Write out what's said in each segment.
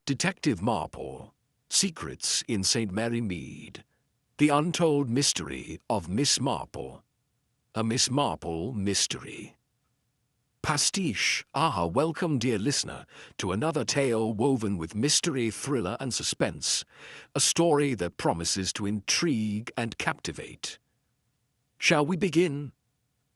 Detective Marple, Secrets in St. Mary Mead, The Untold Mystery of Miss Marple, a Miss Marple mystery. Pastiche. Welcome, dear listener, to another tale woven with mystery, thriller and suspense, a story that promises to intrigue and captivate. Shall we begin?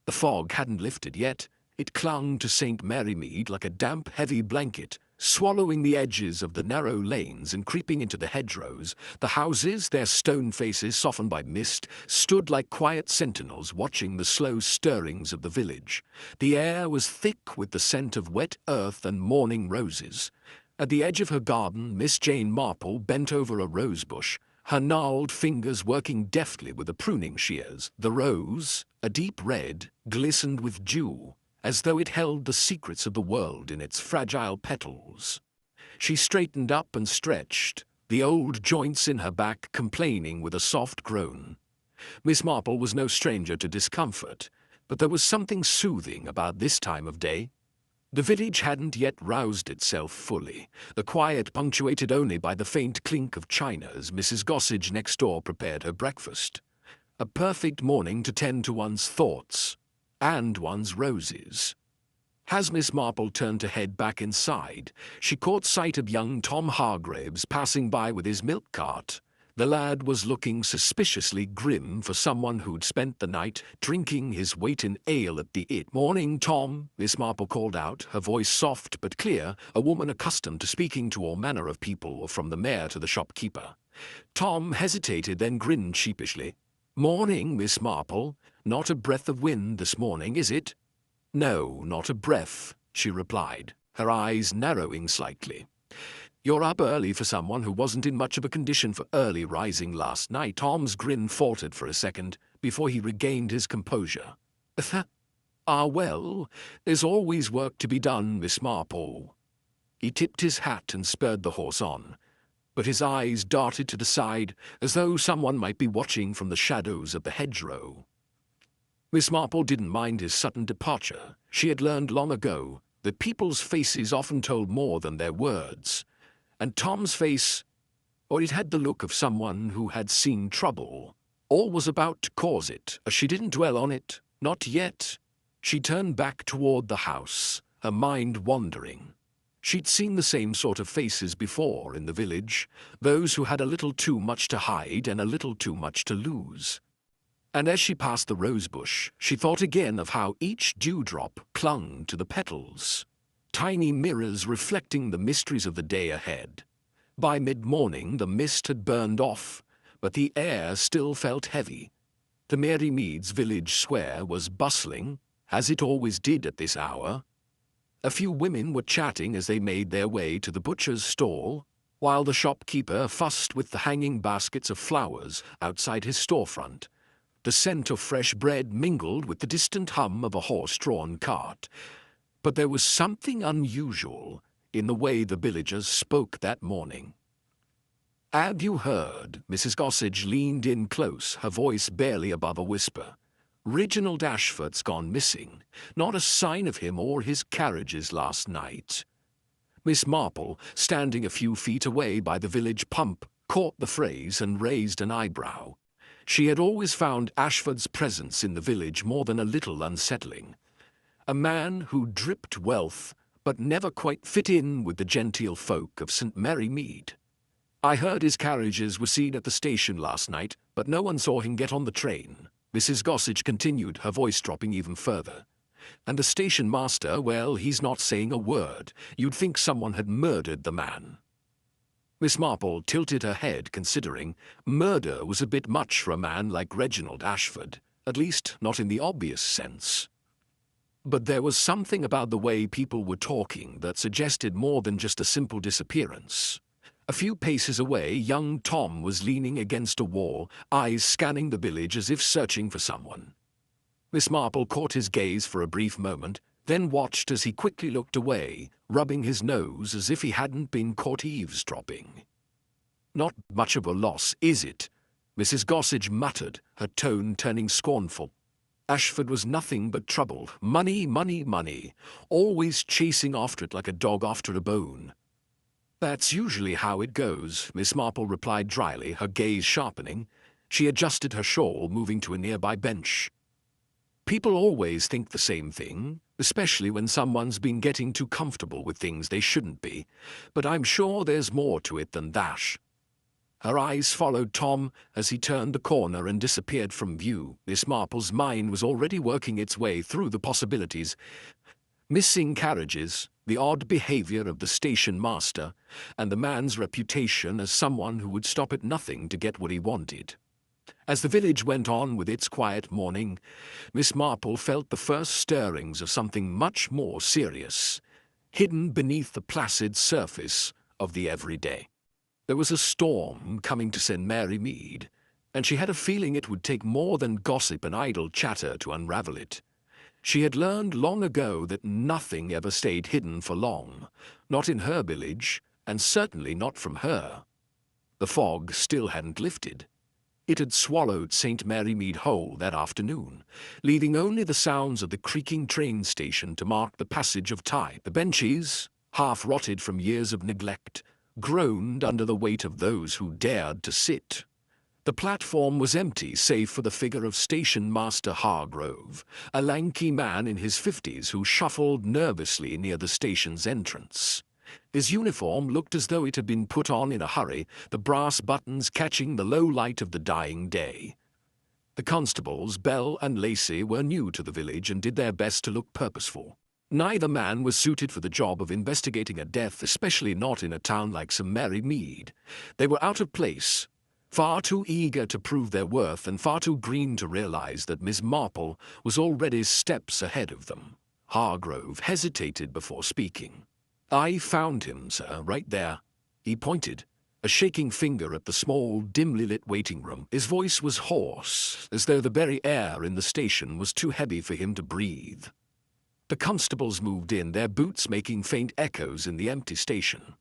The fog hadn't lifted yet. It clung to St. Mary Mead like a damp, heavy blanket, swallowing the edges of the narrow lanes and creeping into the hedgerows. The houses, their stone faces softened by mist, stood like quiet sentinels watching the slow stirrings of the village. The air was thick with the scent of wet earth and morning roses. At the edge of her garden, Miss Jane Marple bent over a rose bush, her gnarled fingers working deftly with the pruning shears. The rose, a deep red, glistened with dew, as though it held the secrets of the world in its fragile petals. She straightened up and stretched, the old joints in her back complaining with a soft groan. Miss Marple was no stranger to discomfort, but there was something soothing about this time of day. The village hadn't yet roused itself fully, the quiet punctuated only by the faint clink of china as Mrs. Gossage next door prepared her breakfast. A perfect morning to tend to one's thoughts and one's roses. As Miss Marple turned to head back inside, she caught sight of young Tom Hargraves passing by with his milk cart. The lad was looking suspiciously grim for someone who'd spent the night drinking his weight in ale at the inn. "Morning, Tom," Miss Marple called out, her voice soft but clear, a woman accustomed to speaking to all manner of people, from the mayor to the shopkeeper. Tom hesitated, then grinned sheepishly. "Morning, Miss Marple. Not a breath of wind this morning, is it?" "No, not a breath," she replied, her eyes narrowing slightly. "You're up early for someone who wasn't in much of a condition for early rising last night." Tom's grin faltered for a second before he regained his composure. Well, there's always work to be done, Miss Marple." He tipped his hat and spurred the horse on, but his eyes darted to the side as though someone might be watching from the shadows of the hedgerow. Miss Marple didn't mind his sudden departure. She had learned long ago that people's faces often told more than their words. And Tom's face, it had the look of someone who had seen trouble, or was about to cause it. She didn't dwell on it, not yet. She turned back toward the house, her mind wandering. She'd seen the same sort of faces before in the village, those who had a little too much to hide and a little too much to lose. And as she passed the rosebush, she thought again of how each dewdrop clung to the petals, tiny mirrors reflecting the mysteries of the day ahead. By mid-morning the mist had burned off, but the air still felt heavy. The Mary Mead's village square was bustling, as it always did at this hour. A few women were chatting as they made their way to the butcher's stall, while the shopkeeper fussed with the hanging baskets of flowers outside his storefront. The scent of fresh bread mingled with the distant hum of a horse-drawn cart. But there was something unusual in the way the villagers spoke that morning. "Have you heard?" Mrs. Gossage leaned in close, her voice barely above a whisper. "Reginald Ashford's gone missing. Not a sign of him or his carriages last night." Miss Marple, standing a few feet away by the village pump, caught the phrase and raised an eyebrow. She had always found Ashford's presence in the village more than a little unsettling. A man who dripped wealth, but never quite fit in with the genteel folk of St. Mary Mead. "I heard his carriages were seen at the station last night, but no one saw him get on the train," Mrs. Gossage continued, her voice dropping even further. "And the station master, well, he's not saying a word. You'd think someone had murdered the man." Miss Marple tilted her head, considering murder was a bit much for a man like Reginald Ashford, at least not in the obvious sense. But there was something about the way people were talking that suggested more than just a simple disappearance. A few paces away, young Tom was leaning against a wall, eyes scanning the village as if searching for someone. Miss Marple caught his gaze for a brief moment, then watched as he quickly looked away, rubbing his nose as if he hadn't been caught eavesdropping. "Not much of a loss, is it?" Mrs. Gossage muttered, her tone turning scornful. Ashford was nothing but trouble. Money, money, money. Always chasing after it like a dog after a bone. "That's usually how it goes," Miss Marple replied dryly, her gaze sharpening. She adjusted her shawl, moving to a nearby bench. "People always think the same thing, especially when someone's been getting too comfortable with things they shouldn't be. But I'm sure there's more to it than that." Her eyes followed Tom as he turned the corner and disappeared from view. Miss Marple's mind was already working its way through the possibilities. Missing carriages, the odd behavior of the station master, and the man's reputation as someone who would stop at nothing to get what he wanted. As the village went on with its quiet morning, Miss Marple felt the first stirrings of something much more serious, hidden beneath the placid surface of the everyday. There was a storm coming to St. Mary Mead, and she had a feeling it would take more than gossip and idle chatter to unravel it. She had learned long ago that nothing ever stayed hidden for long, not in her village, and certainly not from her. The fog still hadn't lifted. It had swallowed St. Mary Mead whole that afternoon, leaving only the sounds of the creaking train station to mark the passage of time. The benches, half rotted from years of neglect, groaned under the weight of those who dared to sit. The platform was empty save for the figure of Station Master Hargrove, a lanky man in his 50s who shuffled nervously near the station's entrance. His uniform looked as though it had been put on in a hurry, the brass buttons catching the low light of the dying day. The constables, Bell and Lacey, were new to the village and did their best to look purposeful. Neither man was suited for the job of investigating a death, especially not in a town like St. Mary Mead. They were out of place, far too eager to prove their worth and far too green to realize that Miss Marple was already steps ahead of them. Hargrove hesitated before speaking. "I found him, sir, right there." He pointed, a shaking finger at the small, dimly lit waiting room. His voice was hoarse, as though the very air in the station was too heavy for him to breathe. The constables moved in, their boots making faint echoes in the empty station.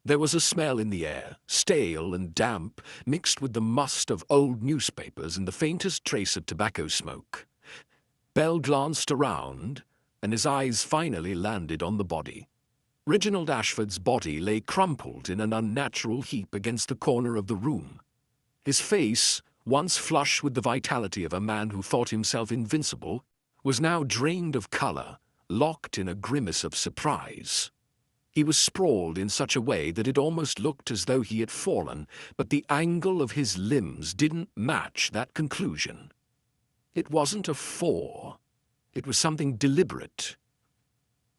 There was a smell in the air, stale and damp, mixed with the must of old newspapers and the faintest trace of tobacco smoke. Bell glanced around, and his eyes finally landed on the body. Reginald Ashford's body lay crumpled in an unnatural heap against the corner of the room. His face, once flush with the vitality of a man who thought himself invincible, was now drained of color, locked in a grimace of surprise. He was sprawled in such a way that it almost looked as though he had fallen, but the angle of his limbs didn't match that conclusion. It wasn't a fall. It was something deliberate.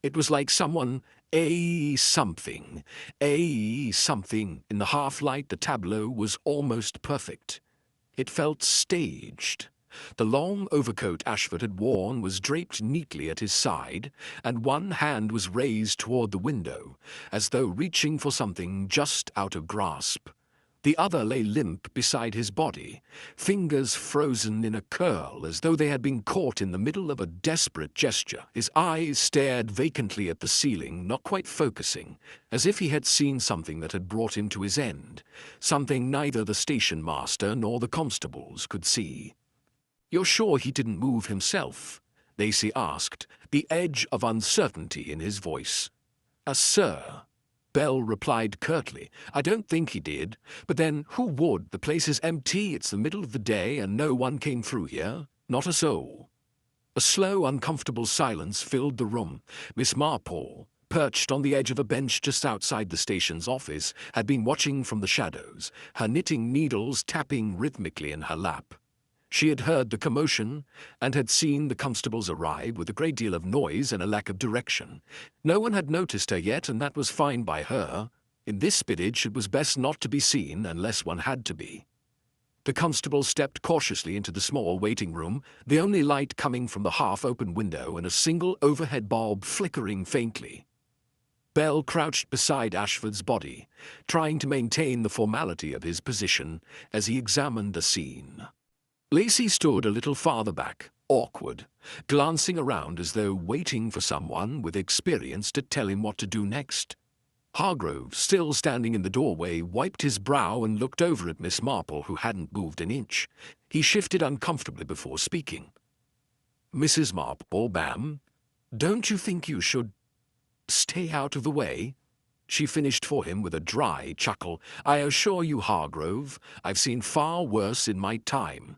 It was like someone something in the half-light. The tableau was almost perfect. It felt staged. The long overcoat Ashford had worn was draped neatly at his side, and one hand was raised toward the window, as though reaching for something just out of grasp. The other lay limp beside his body, fingers frozen in a curl as though they had been caught in the middle of a desperate gesture. His eyes stared vacantly at the ceiling, not quite focusing, as if he had seen something that had brought him to his end, something neither the station master nor the constables could see. "You're sure he didn't move himself?" Lacey asked, the edge of uncertainty in his voice. Sir," Bell replied curtly. "I don't think he did. But then, who would? The place is empty, it's the middle of the day, and no one came through here. Not a soul." A slow, uncomfortable silence filled the room. Miss Marple, perched on the edge of a bench just outside the station's office, had been watching from the shadows, her knitting needles tapping rhythmically in her lap. She had heard the commotion and had seen the constables arrive with a great deal of noise and a lack of direction. No one had noticed her yet, and that was fine by her. In this village it was best not to be seen unless one had to be. The constable stepped cautiously into the small waiting room, the only light coming from the half-open window and a single overhead bulb flickering faintly. Bell crouched beside Ashford's body, trying to maintain the formality of his position as he examined the scene. Lacey stood a little farther back, awkward, glancing around as though waiting for someone with experience to tell him what to do next. Hargrove, still standing in the doorway, wiped his brow and looked over at Miss Marple, who hadn't moved an inch. He shifted uncomfortably before speaking. "Mrs. Marple, ma'am, don't you think you should stay out of the way?" She finished for him with a dry chuckle. "I assure you, Hargrove, I've seen far worse in my time."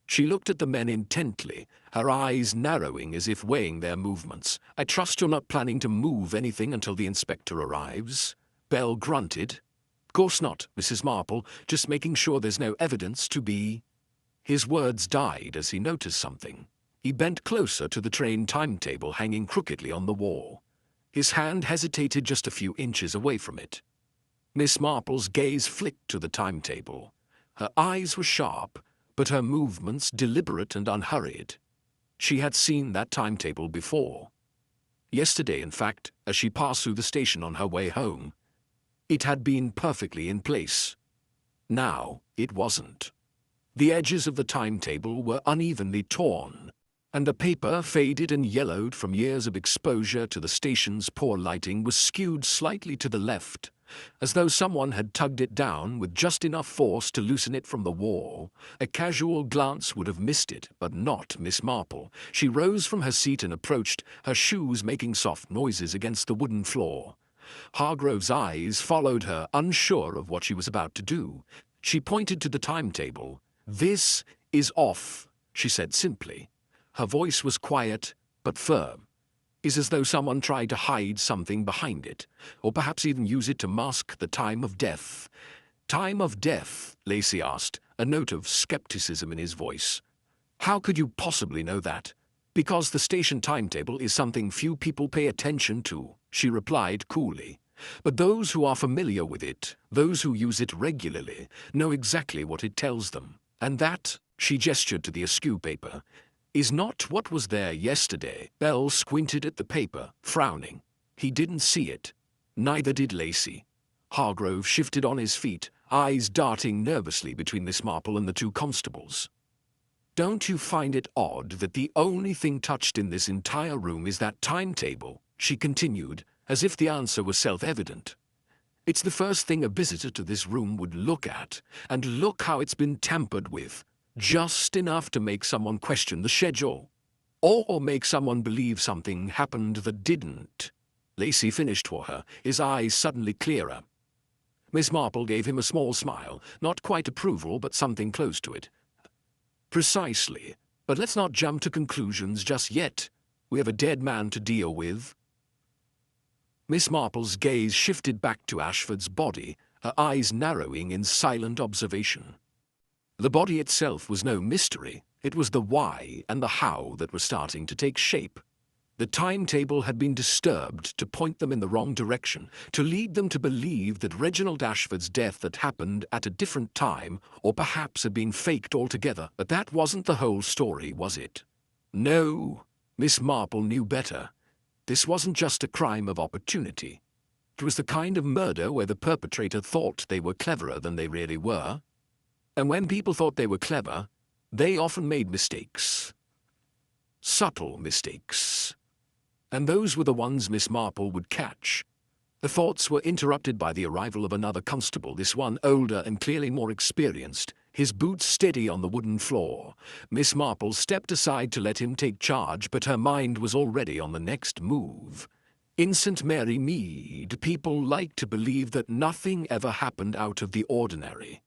She looked at the men intently, her eyes narrowing as if weighing their movements. "I trust you're not planning to move anything until the inspector arrives?" Bell grunted. "Course not, Mrs. Marple, just making sure there's no evidence to be—" His words died as he noticed something. He bent closer to the train timetable hanging crookedly on the wall. His hand hesitated just a few inches away from it. Miss Marple's gaze flicked to the timetable. Her eyes were sharp, but her movements deliberate and unhurried. She had seen that timetable before. Yesterday, in fact, as she passed through the station on her way home. It had been perfectly in place. Now it wasn't. The edges of the timetable were unevenly torn, and the paper, faded and yellowed from years of exposure to the station's poor lighting, was skewed slightly to the left, as though someone had tugged it down with just enough force to loosen it from the wall. A casual glance would have missed it, but not Miss Marple. She rose from her seat and approached, her shoes making soft noises against the wooden floor. Hargrove's eyes followed her, unsure of what she was about to do. She pointed to the timetable. "This is off," she said simply. Her voice was quiet, but firm. It's as though someone tried to hide something behind it, or perhaps even use it to mask the time of death. "Time of death?" Lacey asked, a note of skepticism in his voice. "How could you possibly know that?" "Because the station timetable is something few people pay attention to," she replied coolly. "But those who are familiar with it, those who use it regularly, know exactly what it tells them. And that," she gestured to the askew paper, "is not what was there yesterday." Bell squinted at the paper, frowning. He didn't see it. Neither did Lacey. Hargrove shifted on his feet, eyes darting nervously between Miss Marple and the two constables. "Don't you find it odd that the only thing touched in this entire room is that timetable?" she continued, as if the answer was self-evident. "It's the first thing a visitor to this room would look at, and look how it's been tampered with. Just enough to make someone question the schedule. Or make someone believe something happened that didn't." Lacey finished for her, his eyes suddenly clearer. Miss Marple gave him a small smile, not quite approval, but something close to it. "Precisely. But let's not jump to conclusions just yet. We have a dead man to deal with." Miss Marple's gaze shifted back to Ashford's body, her eyes narrowing in silent observation. The body itself was no mystery. It was the why and the how that were starting to take shape. The timetable had been disturbed to point them in the wrong direction, to lead them to believe that Reginald Ashford's death had happened at a different time, or perhaps had been faked altogether. But that wasn't the whole story, was it? No, Miss Marple knew better. This wasn't just a crime of opportunity. It was the kind of murder where the perpetrator thought they were cleverer than they really were. And when people thought they were clever, they often made mistakes. Subtle mistakes. And those were the ones Miss Marple would catch. The thoughts were interrupted by the arrival of another constable, this one older and clearly more experienced, his boots steady on the wooden floor. Miss Marple stepped aside to let him take charge, but her mind was already on the next move. In St. Mary Mead, people liked to believe that nothing ever happened out of the ordinary.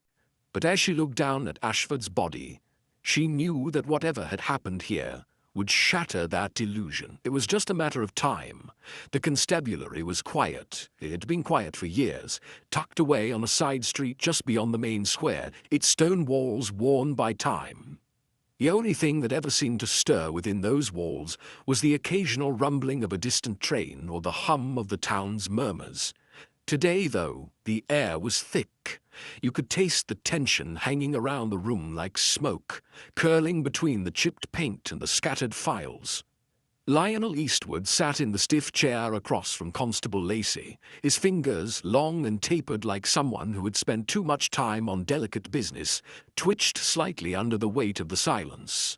But as she looked down at Ashford's body, she knew that whatever had happened here would shatter that delusion. It was just a matter of time. The constabulary was quiet. It had been quiet for years, tucked away on a side street just beyond the main square, its stone walls worn by time. The only thing that ever seemed to stir within those walls was the occasional rumbling of a distant train or the hum of the town's murmurs. Today, though, the air was thick. You could taste the tension hanging around the room like smoke, curling between the chipped paint and the scattered files. Lionel Eastwood sat in the stiff chair across from Constable Lacey, his fingers, long and tapered like someone who had spent too much time on delicate business, twitched slightly under the weight of the silence.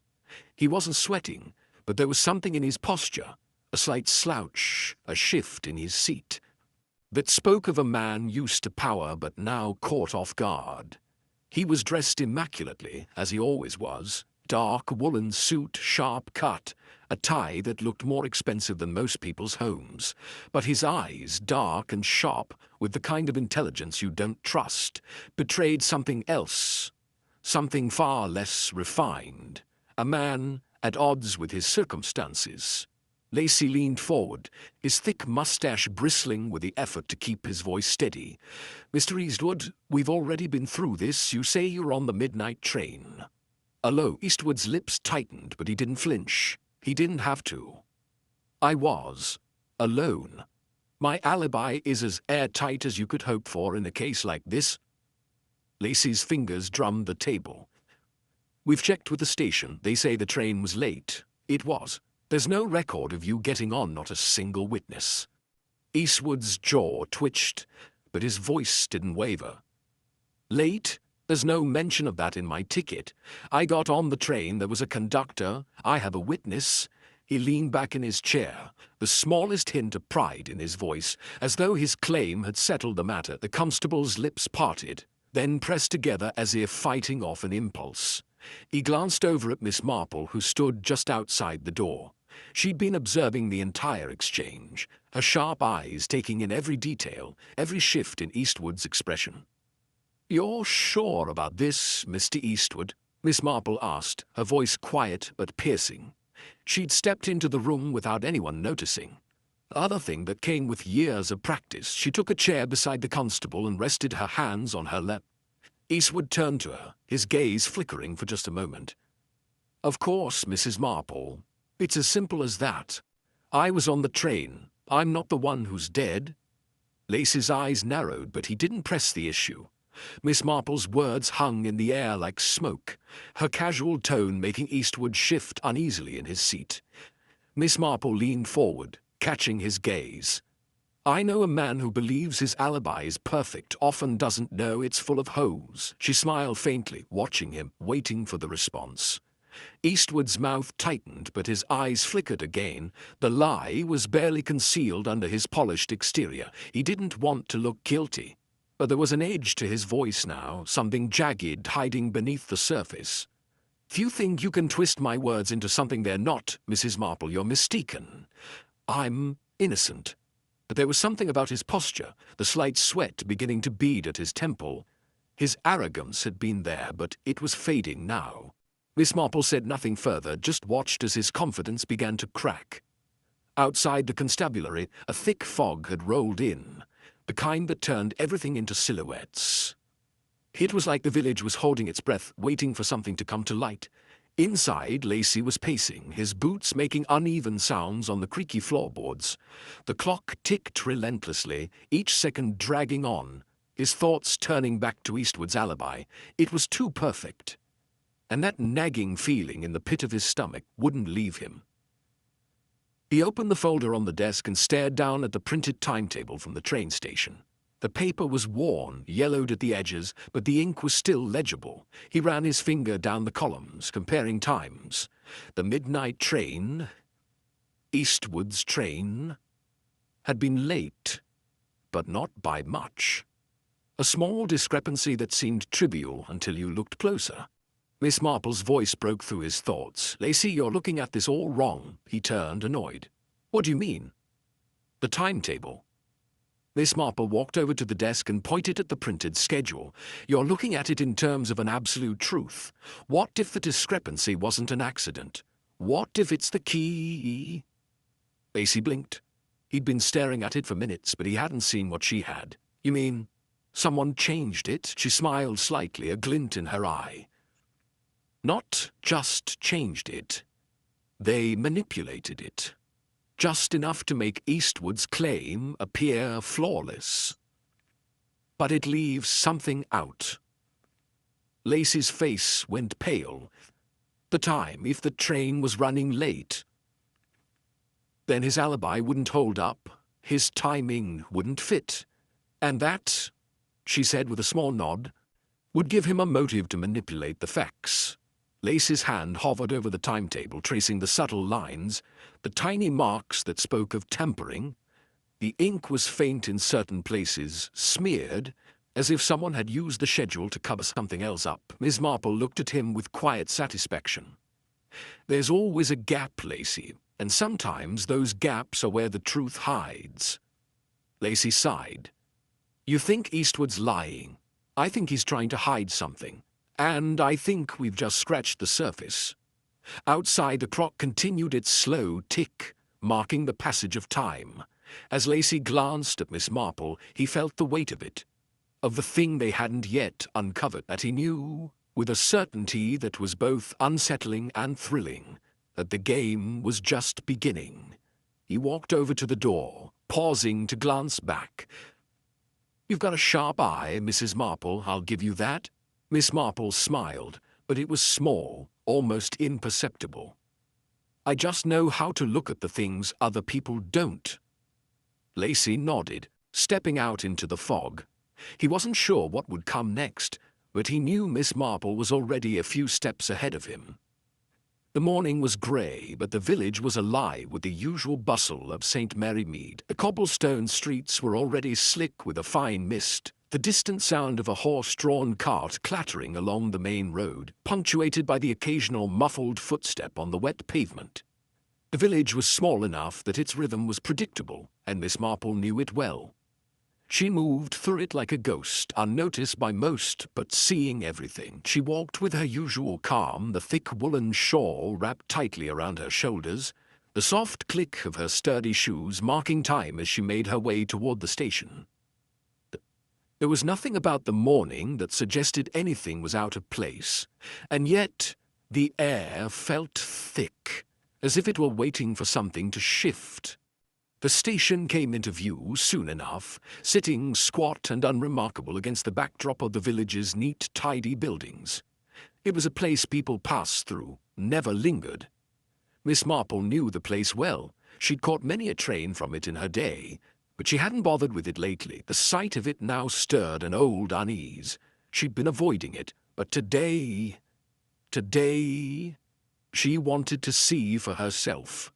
He wasn't sweating, but there was something in his posture, a slight slouch, a shift in his seat, that spoke of a man used to power but now caught off guard. He was dressed immaculately, as he always was, dark woolen suit, sharp cut, a tie that looked more expensive than most people's homes, but his eyes, dark and sharp, with the kind of intelligence you don't trust, betrayed something else, something far less refined, a man at odds with his circumstances. Lacey leaned forward, his thick mustache bristling with the effort to keep his voice steady. "Mr. Eastwood, we've already been through this. You say you're on the midnight train." Alone. Eastwood's lips tightened, but he didn't flinch. He didn't have to. "I was. Alone. My alibi is as airtight as you could hope for in a case like this." Lacey's fingers drummed the table. "We've checked with the station. They say the train was late. It was. There's no record of you getting on, not a single witness." Eastwood's jaw twitched, but his voice didn't waver. "Late? There's no mention of that in my ticket. I got on the train, there was a conductor, I have a witness." He leaned back in his chair, the smallest hint of pride in his voice, as though his claim had settled the matter. The constable's lips parted, then pressed together as if fighting off an impulse. He glanced over at Miss Marple, who stood just outside the door. She'd been observing the entire exchange, her sharp eyes taking in every detail, every shift in Eastwood's expression. "You're sure about this, Mr. Eastwood?" Miss Marple asked, her voice quiet but piercing. She'd stepped into the room without anyone noticing. The other thing that came with years of practice, she took a chair beside the constable and rested her hands on her lap. Eastwood turned to her, his gaze flickering for just a moment. "Of course, Mrs. Marple. It's as simple as that. I was on the train. I'm not the one who's dead." Lacey's eyes narrowed, but he didn't press the issue. Miss Marple's words hung in the air like smoke, her casual tone making Eastwood shift uneasily in his seat. Miss Marple leaned forward, catching his gaze. "I know a man who believes his alibi is perfect, often doesn't know it's full of holes." She smiled faintly, watching him, waiting for the response. Eastwood's mouth tightened, but his eyes flickered again. The lie was barely concealed under his polished exterior. He didn't want to look guilty. But there was an edge to his voice now, something jagged hiding beneath the surface. "If you think you can twist my words into something they're not, Mrs. Marple, you're mistaken. I'm innocent." But there was something about his posture, the slight sweat beginning to bead at his temple. His arrogance had been there, but it was fading now. Miss Marple said nothing further, just watched as his confidence began to crack. Outside the constabulary, a thick fog had rolled in, the kind that turned everything into silhouettes. It was like the village was holding its breath, waiting for something to come to light. Inside, Lacey was pacing, his boots making uneven sounds on the creaky floorboards. The clock ticked relentlessly, each second dragging on, his thoughts turning back to Eastwood's alibi. It was too perfect. And that nagging feeling in the pit of his stomach wouldn't leave him. He opened the folder on the desk and stared down at the printed timetable from the train station. The paper was worn, yellowed at the edges, but the ink was still legible. He ran his finger down the columns, comparing times. The midnight train, Eastwood's train, had been late, but not by much. A small discrepancy that seemed trivial until you looked closer. Miss Marple's voice broke through his thoughts. "Lacey, you're looking at this all wrong." He turned, annoyed. "What do you mean?" "The timetable." Miss Marple walked over to the desk and pointed at the printed schedule. "You're looking at it in terms of an absolute truth. What if the discrepancy wasn't an accident? What if it's the key?" Lacey blinked. He'd been staring at it for minutes, but he hadn't seen what she had. "You mean someone changed it?" She smiled slightly, a glint in her eye. "Not just changed it. They manipulated it. Just enough to make Eastwood's claim appear flawless. But it leaves something out." Lacey's face went pale. The time, if the train was running late. Then his alibi wouldn't hold up, his timing wouldn't fit. And that, she said with a small nod, would give him a motive to manipulate the facts. Lacey's hand hovered over the timetable, tracing the subtle lines, the tiny marks that spoke of tampering. The ink was faint in certain places, smeared, as if someone had used the schedule to cover something else up. Miss Marple looked at him with quiet satisfaction. "There's always a gap, Lacey, and sometimes those gaps are where the truth hides." Lacey sighed. "You think Eastwood's lying. I think he's trying to hide something. And I think we've just scratched the surface." Outside, the clock continued its slow tick, marking the passage of time. As Lacey glanced at Miss Marple, he felt the weight of it, of the thing they hadn't yet uncovered, that he knew, with a certainty that was both unsettling and thrilling, that the game was just beginning. He walked over to the door, pausing to glance back. "You've got a sharp eye, Mrs. Marple, I'll give you that." Miss Marple smiled, but it was small, almost imperceptible. "I just know how to look at the things other people don't." Lacey nodded, stepping out into the fog. He wasn't sure what would come next, but he knew Miss Marple was already a few steps ahead of him. The morning was grey, but the village was alive with the usual bustle of St. Mary Mead. The cobblestone streets were already slick with a fine mist, the distant sound of a horse-drawn cart clattering along the main road, punctuated by the occasional muffled footstep on the wet pavement. The village was small enough that its rhythm was predictable, and Miss Marple knew it well. She moved through it like a ghost, unnoticed by most, but seeing everything. She walked with her usual calm, the thick woolen shawl wrapped tightly around her shoulders, the soft click of her sturdy shoes marking time as she made her way toward the station. There was nothing about the morning that suggested anything was out of place, and yet the air felt thick, as if it were waiting for something to shift. The station came into view soon enough, sitting squat and unremarkable against the backdrop of the village's neat, tidy buildings. It was a place people passed through, never lingered. Miss Marple knew the place well. She'd caught many a train from it in her day, but she hadn't bothered with it lately. The sight of it now stirred an old unease. She'd been avoiding it, but today, she wanted to see for herself.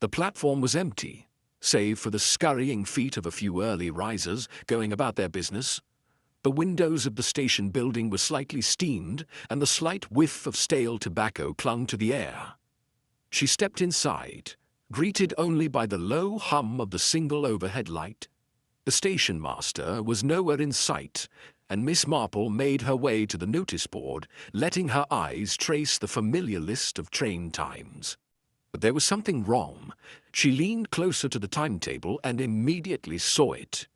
The platform was empty, save for the scurrying feet of a few early risers going about their business. The windows of the station building were slightly steamed, and the slight whiff of stale tobacco clung to the air. She stepped inside, greeted only by the low hum of the single overhead light. The station master was nowhere in sight, and Miss Marple made her way to the notice board, letting her eyes trace the familiar list of train times. But there was something wrong. She leaned closer to the timetable and immediately saw it.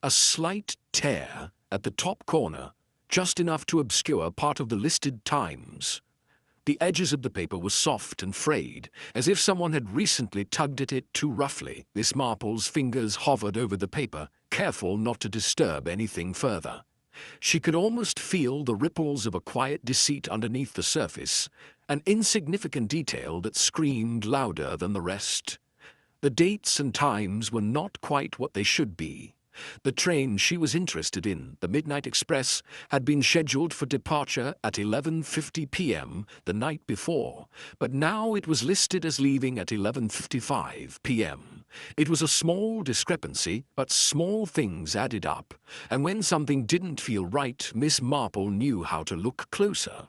A slight tear at the top corner, just enough to obscure part of the listed times. The edges of the paper were soft and frayed, as if someone had recently tugged at it too roughly. Miss Marple's fingers hovered over the paper, careful not to disturb anything further. She could almost feel the ripples of a quiet deceit underneath the surface, an insignificant detail that screamed louder than the rest. The dates and times were not quite what they should be. The train she was interested in, the Midnight Express, had been scheduled for departure at 11:50 p.m. the night before, but now it was listed as leaving at 11:55 p.m. It was a small discrepancy, but small things added up, and when something didn't feel right, Miss Marple knew how to look closer.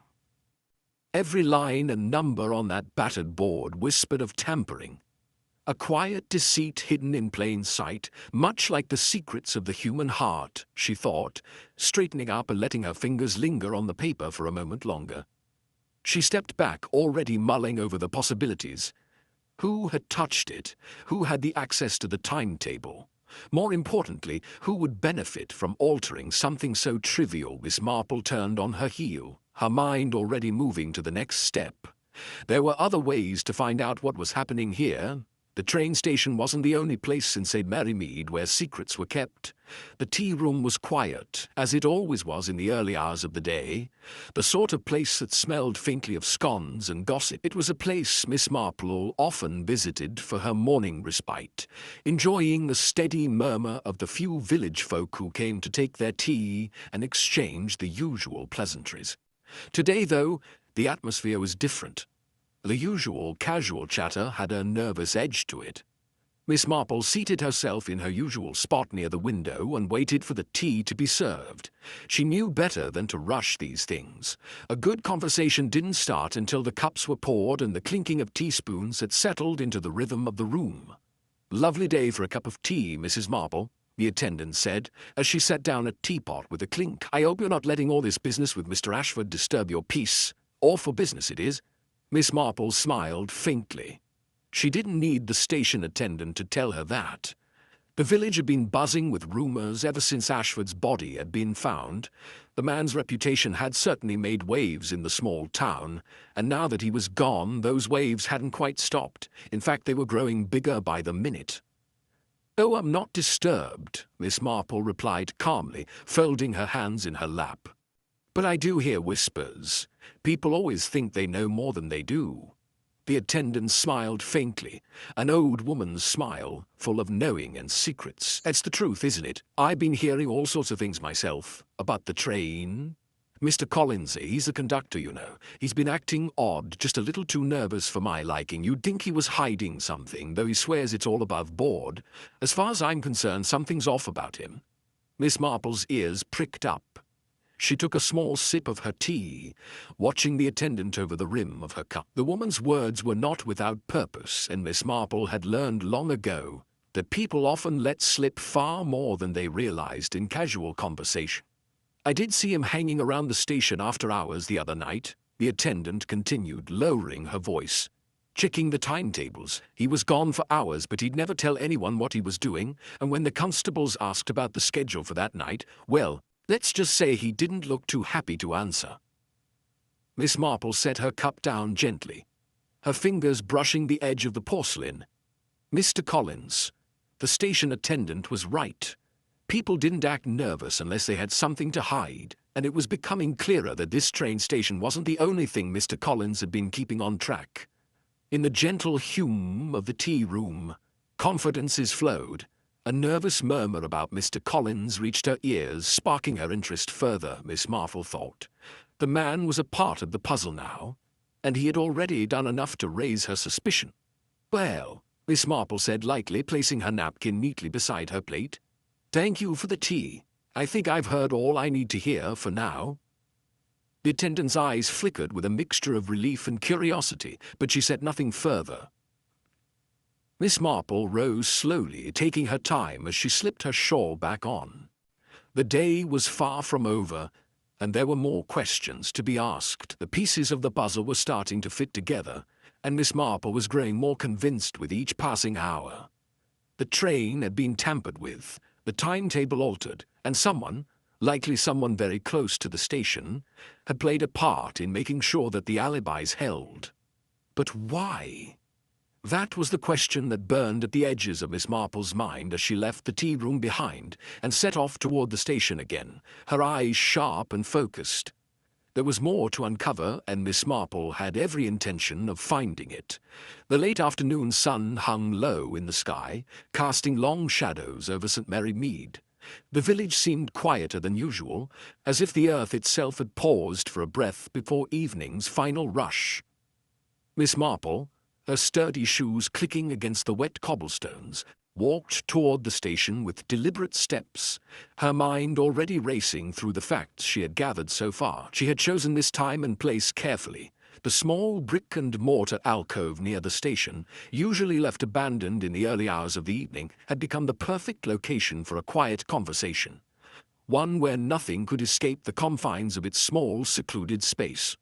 Every line and number on that battered board whispered of tampering. A quiet deceit hidden in plain sight, much like the secrets of the human heart, she thought, straightening up and letting her fingers linger on the paper for a moment longer. She stepped back, already mulling over the possibilities. Who had touched it? Who had the access to the timetable? More importantly, who would benefit from altering something so trivial? Miss Marple turned on her heel, her mind already moving to the next step. There were other ways to find out what was happening here. The train station wasn't the only place in St. Mary Mead where secrets were kept. The tea room was quiet, as it always was in the early hours of the day, the sort of place that smelled faintly of scones and gossip. It was a place Miss Marple often visited for her morning respite, enjoying the steady murmur of the few village folk who came to take their tea and exchange the usual pleasantries. Today, though, the atmosphere was different. The usual casual chatter had a nervous edge to it. Miss Marple seated herself in her usual spot near the window and waited for the tea to be served. She knew better than to rush these things. A good conversation didn't start until the cups were poured and the clinking of teaspoons had settled into the rhythm of the room. "Lovely day for a cup of tea, Mrs. Marple," the attendant said, as she set down a teapot with a clink. "I hope you're not letting all this business with Mr. Ashford disturb your peace. Awful business it is." Miss Marple smiled faintly. She didn't need the station attendant to tell her that. The village had been buzzing with rumors ever since Ashford's body had been found. The man's reputation had certainly made waves in the small town, and now that he was gone, those waves hadn't quite stopped. In fact, they were growing bigger by the minute. "Oh, I'm not disturbed," Miss Marple replied calmly, folding her hands in her lap. "But I do hear whispers. People always think they know more than they do." The attendant smiled faintly, an old woman's smile, full of knowing and secrets. "It's the truth, isn't it? I've been hearing all sorts of things myself. About the train. Mr. Collins, he's the conductor, you know. He's been acting odd, just a little too nervous for my liking. You'd think he was hiding something, though he swears it's all above board. As far as I'm concerned, something's off about him." Miss Marple's ears pricked up. She took a small sip of her tea, watching the attendant over the rim of her cup. The woman's words were not without purpose, and Miss Marple had learned long ago that people often let slip far more than they realized in casual conversation. "I did see him hanging around the station after hours the other night," the attendant continued, lowering her voice. "Checking the timetables. He was gone for hours, but he'd never tell anyone what he was doing, and when the constables asked about the schedule for that night, well, let's just say he didn't look too happy to answer." Miss Marple set her cup down gently, her fingers brushing the edge of the porcelain. "Mr. Collins, the station attendant was right. People didn't act nervous unless they had something to hide, and it was becoming clearer that this train station wasn't the only thing Mr. Collins had been keeping on track." In the gentle hum of the tea room, confidences flowed. A nervous murmur about Mr. Collins reached her ears, sparking her interest further, Miss Marple thought. The man was a part of the puzzle now, and he had already done enough to raise her suspicion. "Well," Miss Marple said lightly, placing her napkin neatly beside her plate. "Thank you for the tea. I think I've heard all I need to hear for now." The attendant's eyes flickered with a mixture of relief and curiosity, but she said nothing further. Miss Marple rose slowly, taking her time as she slipped her shawl back on. The day was far from over, and there were more questions to be asked. The pieces of the puzzle were starting to fit together, and Miss Marple was growing more convinced with each passing hour. The train had been tampered with, the timetable altered, and someone, likely someone very close to the station, had played a part in making sure that the alibis held. But why? That was the question that burned at the edges of Miss Marple's mind as she left the tea room behind and set off toward the station again, her eyes sharp and focused. There was more to uncover, and Miss Marple had every intention of finding it. The late afternoon sun hung low in the sky, casting long shadows over St. Mary Mead. The village seemed quieter than usual, as if the earth itself had paused for a breath before evening's final rush. Miss Marple, her sturdy shoes clicking against the wet cobblestones, walked toward the station with deliberate steps, her mind already racing through the facts she had gathered so far. She had chosen this time and place carefully. The small brick-and-mortar alcove near the station, usually left abandoned in the early hours of the evening, had become the perfect location for a quiet conversation, one where nothing could escape the confines of its small, secluded space.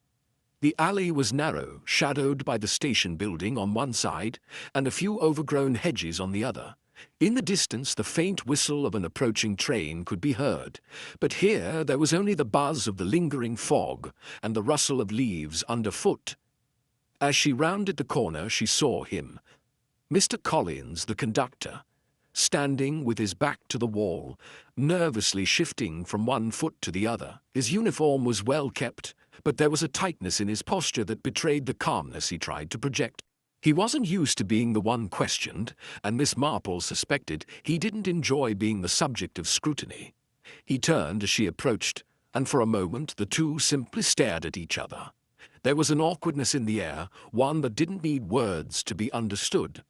The alley was narrow, shadowed by the station building on one side and a few overgrown hedges on the other. In the distance, the faint whistle of an approaching train could be heard, but here there was only the buzz of the lingering fog and the rustle of leaves underfoot. As she rounded the corner, she saw him, Mr. Collins, the conductor, standing with his back to the wall, nervously shifting from one foot to the other. His uniform was well kept, but there was a tightness in his posture that betrayed the calmness he tried to project. He wasn't used to being the one questioned, and Miss Marple suspected he didn't enjoy being the subject of scrutiny. He turned as she approached, and for a moment the two simply stared at each other. There was an awkwardness in the air, one that didn't need words to be understood.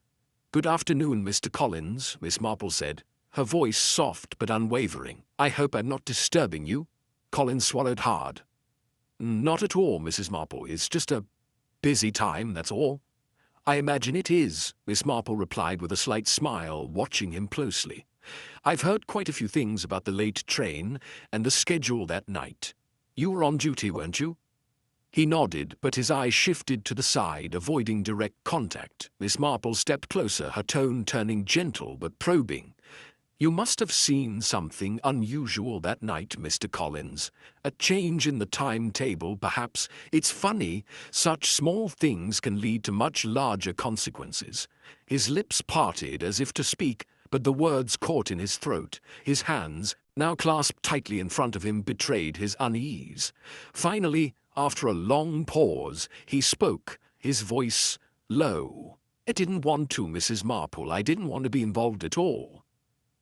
"Good afternoon, Mr. Collins," Miss Marple said, her voice soft but unwavering. "I hope I'm not disturbing you." Collins swallowed hard. "Not at all, Mrs. Marple. It's just a busy time, that's all." "I imagine it is," Miss Marple replied with a slight smile, watching him closely. "I've heard quite a few things about the late train and the schedule that night. You were on duty, weren't you?" He nodded, but his eyes shifted to the side, avoiding direct contact. Miss Marple stepped closer, her tone turning gentle but probing. "You must have seen something unusual that night, Mr. Collins. A change in the timetable, perhaps. It's funny, such small things can lead to much larger consequences." His lips parted as if to speak, but the words caught in his throat. His hands, now clasped tightly in front of him, betrayed his unease. Finally, after a long pause, he spoke, his voice low. "I didn't want to, Mrs. Marple. I didn't want to be involved at all.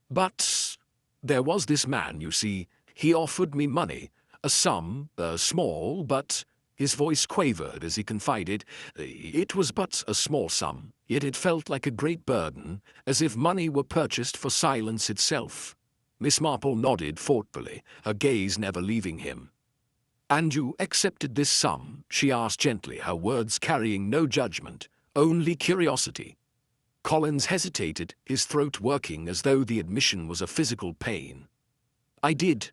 But there was this man, you see. He offered me money, a sum, small, but—" His voice quavered as he confided, "It was but a small sum, yet it felt like a great burden, as if money were purchased for silence itself." Miss Marple nodded thoughtfully, her gaze never leaving him. "And you accepted this sum?" she asked gently, her words carrying no judgment, only curiosity. Collins hesitated, his throat working as though the admission was a physical pain. "I did.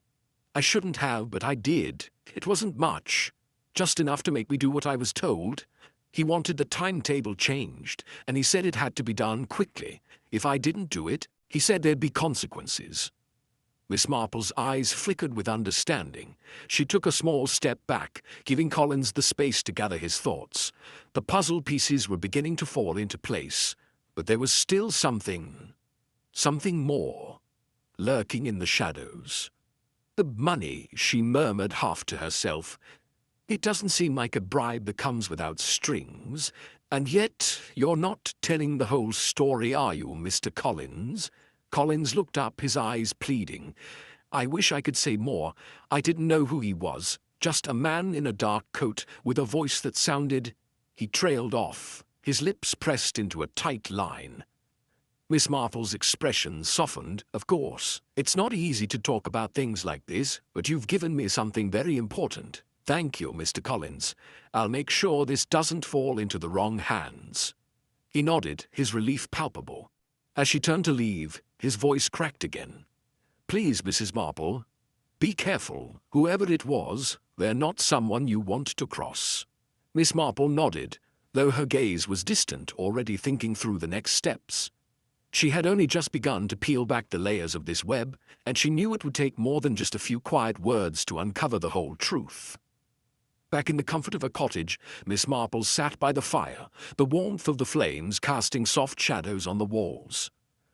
I shouldn't have, but I did. It wasn't much. Just enough to make me do what I was told. He wanted the timetable changed, and he said it had to be done quickly. If I didn't do it, he said there'd be consequences." Miss Marple's eyes flickered with understanding. She took a small step back, giving Collins the space to gather his thoughts. The puzzle pieces were beginning to fall into place, but there was still something more, lurking in the shadows. "The money," she murmured half to herself. "It doesn't seem like a bribe that comes without strings. And yet, you're not telling the whole story, are you, Mr. Collins?" Collins looked up, his eyes pleading. "I wish I could say more. I didn't know who he was. Just a man in a dark coat with a voice that sounded—" He trailed off, his lips pressed into a tight line. Miss Marple's expression softened. "Of course, it's not easy to talk about things like this, but you've given me something very important. Thank you, Mr. Collins. I'll make sure this doesn't fall into the wrong hands." He nodded, his relief palpable. As she turned to leave, his voice cracked again. "Please, Mrs. Marple, be careful. Whoever it was, they're not someone you want to cross." Miss Marple nodded, though her gaze was distant, already thinking through the next steps. She had only just begun to peel back the layers of this web, and she knew it would take more than just a few quiet words to uncover the whole truth. Back in the comfort of her cottage, Miss Marple sat by the fire, the warmth of the flames casting soft shadows on the walls.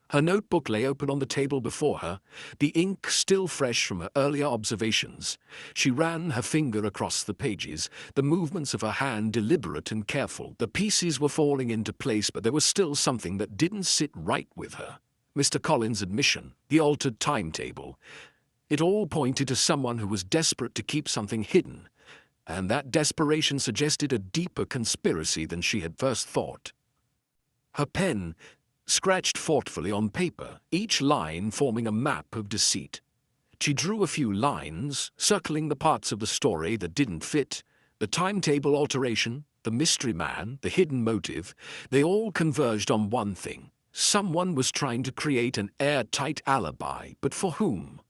Her notebook lay open on the table before her, the ink still fresh from her earlier observations. She ran her finger across the pages, the movements of her hand deliberate and careful. The pieces were falling into place, but there was still something that didn't sit right with her. Mr. Collins' admission, the altered timetable. It all pointed to someone who was desperate to keep something hidden, and that desperation suggested a deeper conspiracy than she had first thought. Her pen scratched thoughtfully on paper, each line forming a map of deceit. She drew a few lines, circling the parts of the story that didn't fit. The timetable alteration, the mystery man, the hidden motive, they all converged on one thing. Someone was trying to create an airtight alibi, but for whom?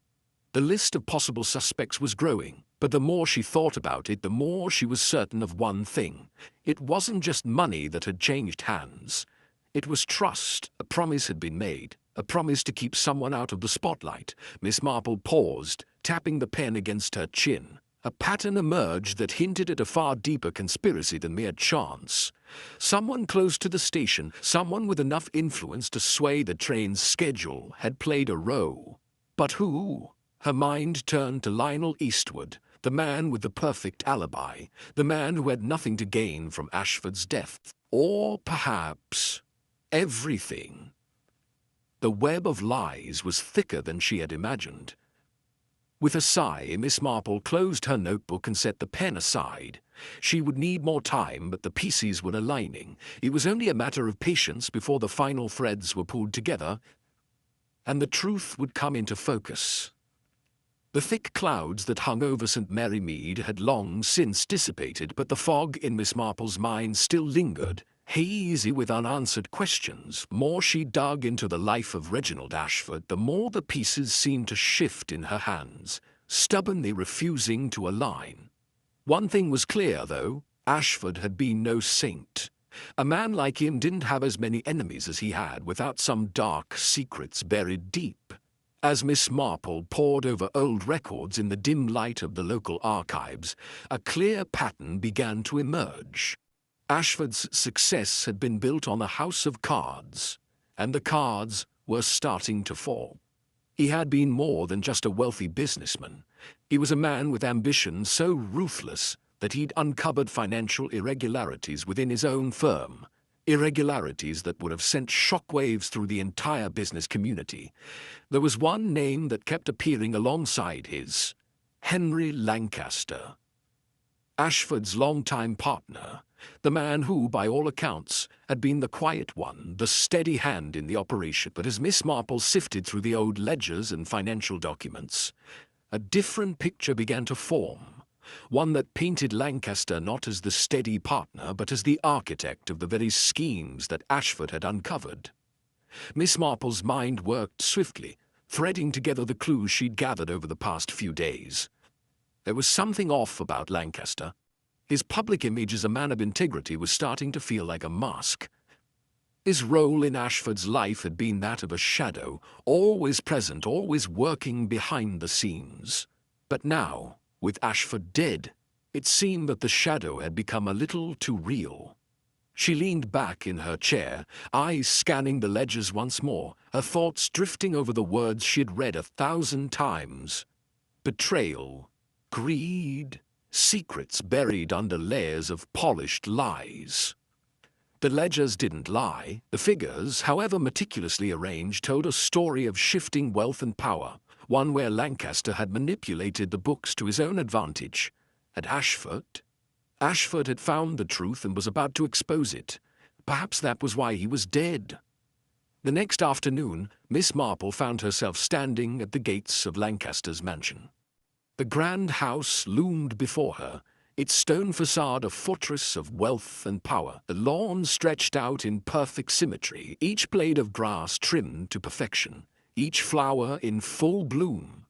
The list of possible suspects was growing, but the more she thought about it, the more she was certain of one thing. It wasn't just money that had changed hands. It was trust. A promise had been made, a promise to keep someone out of the spotlight. Miss Marple paused, tapping the pen against her chin. A pattern emerged that hinted at a far deeper conspiracy than mere chance. Someone close to the station, someone with enough influence to sway the train's schedule, had played a role. But who? Her mind turned to Lionel Eastwood, the man with the perfect alibi, the man who had nothing to gain from Ashford's death. Or perhaps everything. The web of lies was thicker than she had imagined. With a sigh, Miss Marple closed her notebook and set the pen aside. She would need more time, but the pieces were aligning. It was only a matter of patience before the final threads were pulled together, and the truth would come into focus. The thick clouds that hung over St. Mary Mead had long since dissipated, but the fog in Miss Marple's mind still lingered, hazy with unanswered questions. The more she dug into the life of Reginald Ashford, the more the pieces seemed to shift in her hands, stubbornly refusing to align. One thing was clear, though: Ashford had been no saint. A man like him didn't have as many enemies as he had, without some dark secrets buried deep. As Miss Marple pored over old records in the dim light of the local archives, a clear pattern began to emerge. Ashford's success had been built on a house of cards, and the cards were starting to fall. He had been more than just a wealthy businessman. He was a man with ambition so ruthless that he'd uncovered financial irregularities within his own firm, irregularities that would have sent shockwaves through the entire business community. There was one name that kept appearing alongside his: Henry Lancaster. Ashford's longtime partner, the man who, by all accounts, had been the quiet one, the steady hand in the operation. But as Miss Marple sifted through the old ledgers and financial documents, a different picture began to form, one that painted Lancaster not as the steady partner, but as the architect of the very schemes that Ashford had uncovered. Miss Marple's mind worked swiftly, threading together the clues she'd gathered over the past few days. There was something off about Lancaster. His public image as a man of integrity was starting to feel like a mask. His role in Ashford's life had been that of a shadow, always present, always working behind the scenes. But now, with Ashford dead, it seemed that the shadow had become a little too real. She leaned back in her chair, eyes scanning the ledgers once more, her thoughts drifting over the words she'd read 1,000 times. Betrayal, greed, secrets buried under layers of polished lies. The ledgers didn't lie. The figures, however meticulously arranged, told a story of shifting wealth and power, one where Lancaster had manipulated the books to his own advantage. And Ashford had found the truth and was about to expose it. Perhaps that was why he was dead. The next afternoon, Miss Marple found herself standing at the gates of Lancaster's mansion. The grand house loomed before her, its stone facade a fortress of wealth and power. The lawn stretched out in perfect symmetry, each blade of grass trimmed to perfection, each flower in full bloom.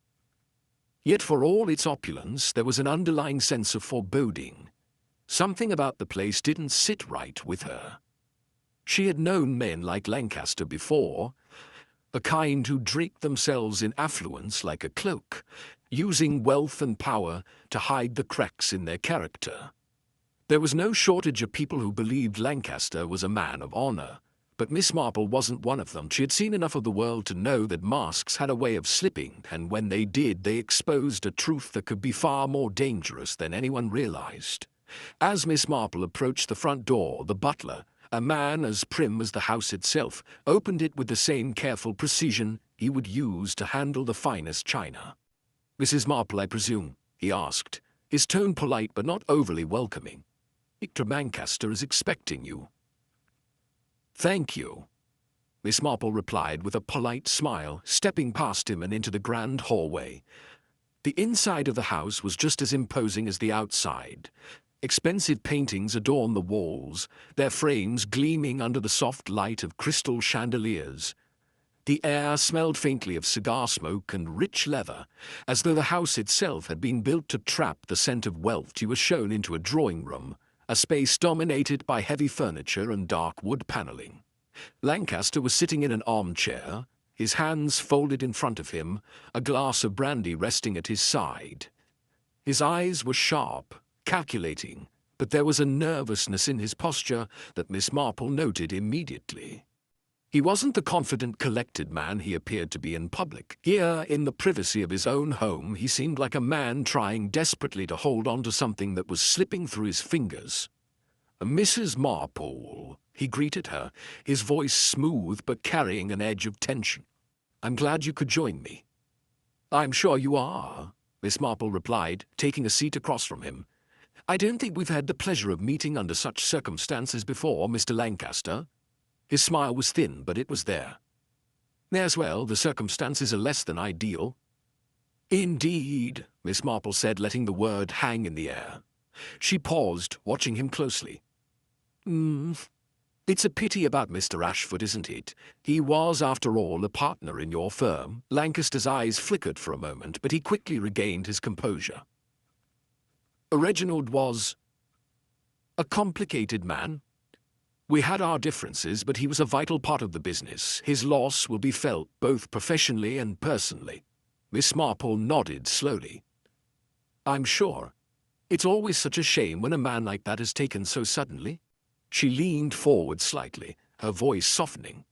Yet for all its opulence, there was an underlying sense of foreboding. Something about the place didn't sit right with her. She had known men like Lancaster before, the kind who draped themselves in affluence like a cloak, using wealth and power to hide the cracks in their character. There was no shortage of people who believed Lancaster was a man of honor, but Miss Marple wasn't one of them. She had seen enough of the world to know that masks had a way of slipping, and when they did, they exposed a truth that could be far more dangerous than anyone realized. As Miss Marple approached the front door, the butler, a man as prim as the house itself, opened it with the same careful precision he would use to handle the finest china. "Mrs. Marple, I presume?" he asked, his tone polite but not overly welcoming. "Victor Lancaster is expecting you." "Thank you," Miss Marple replied with a polite smile, stepping past him and into the grand hallway. The inside of the house was just as imposing as the outside. Expensive paintings adorned the walls, their frames gleaming under the soft light of crystal chandeliers. The air smelled faintly of cigar smoke and rich leather, as though the house itself had been built to trap the scent of wealth. She was shown into a drawing room, a space dominated by heavy furniture and dark wood paneling. Lancaster was sitting in an armchair, his hands folded in front of him, a glass of brandy resting at his side. His eyes were sharp, calculating, but there was a nervousness in his posture that Miss Marple noted immediately. He wasn't the confident, collected man he appeared to be in public. Here, in the privacy of his own home, he seemed like a man trying desperately to hold on to something that was slipping through his fingers. "Mrs. Marple," he greeted her, his voice smooth but carrying an edge of tension. "I'm glad you could join me." "I'm sure you are," Miss Marple replied, taking a seat across from him. "I don't think we've had the pleasure of meeting under such circumstances before, Mr. Lancaster." His smile was thin, but it was there. "Yes, well, the circumstances are less than ideal." "Indeed," Miss Marple said, letting the word hang in the air. She paused, watching him closely. It's a pity about Mr. Ashford, isn't it? He was, after all, a partner in your firm." Lancaster's eyes flickered for a moment, but he quickly regained his composure. "Reginald was a complicated man. We had our differences, but he was a vital part of the business. His loss will be felt both professionally and personally." Miss Marple nodded slowly. "I'm sure. It's always such a shame when a man like that is taken so suddenly." She leaned forward slightly, her voice softening.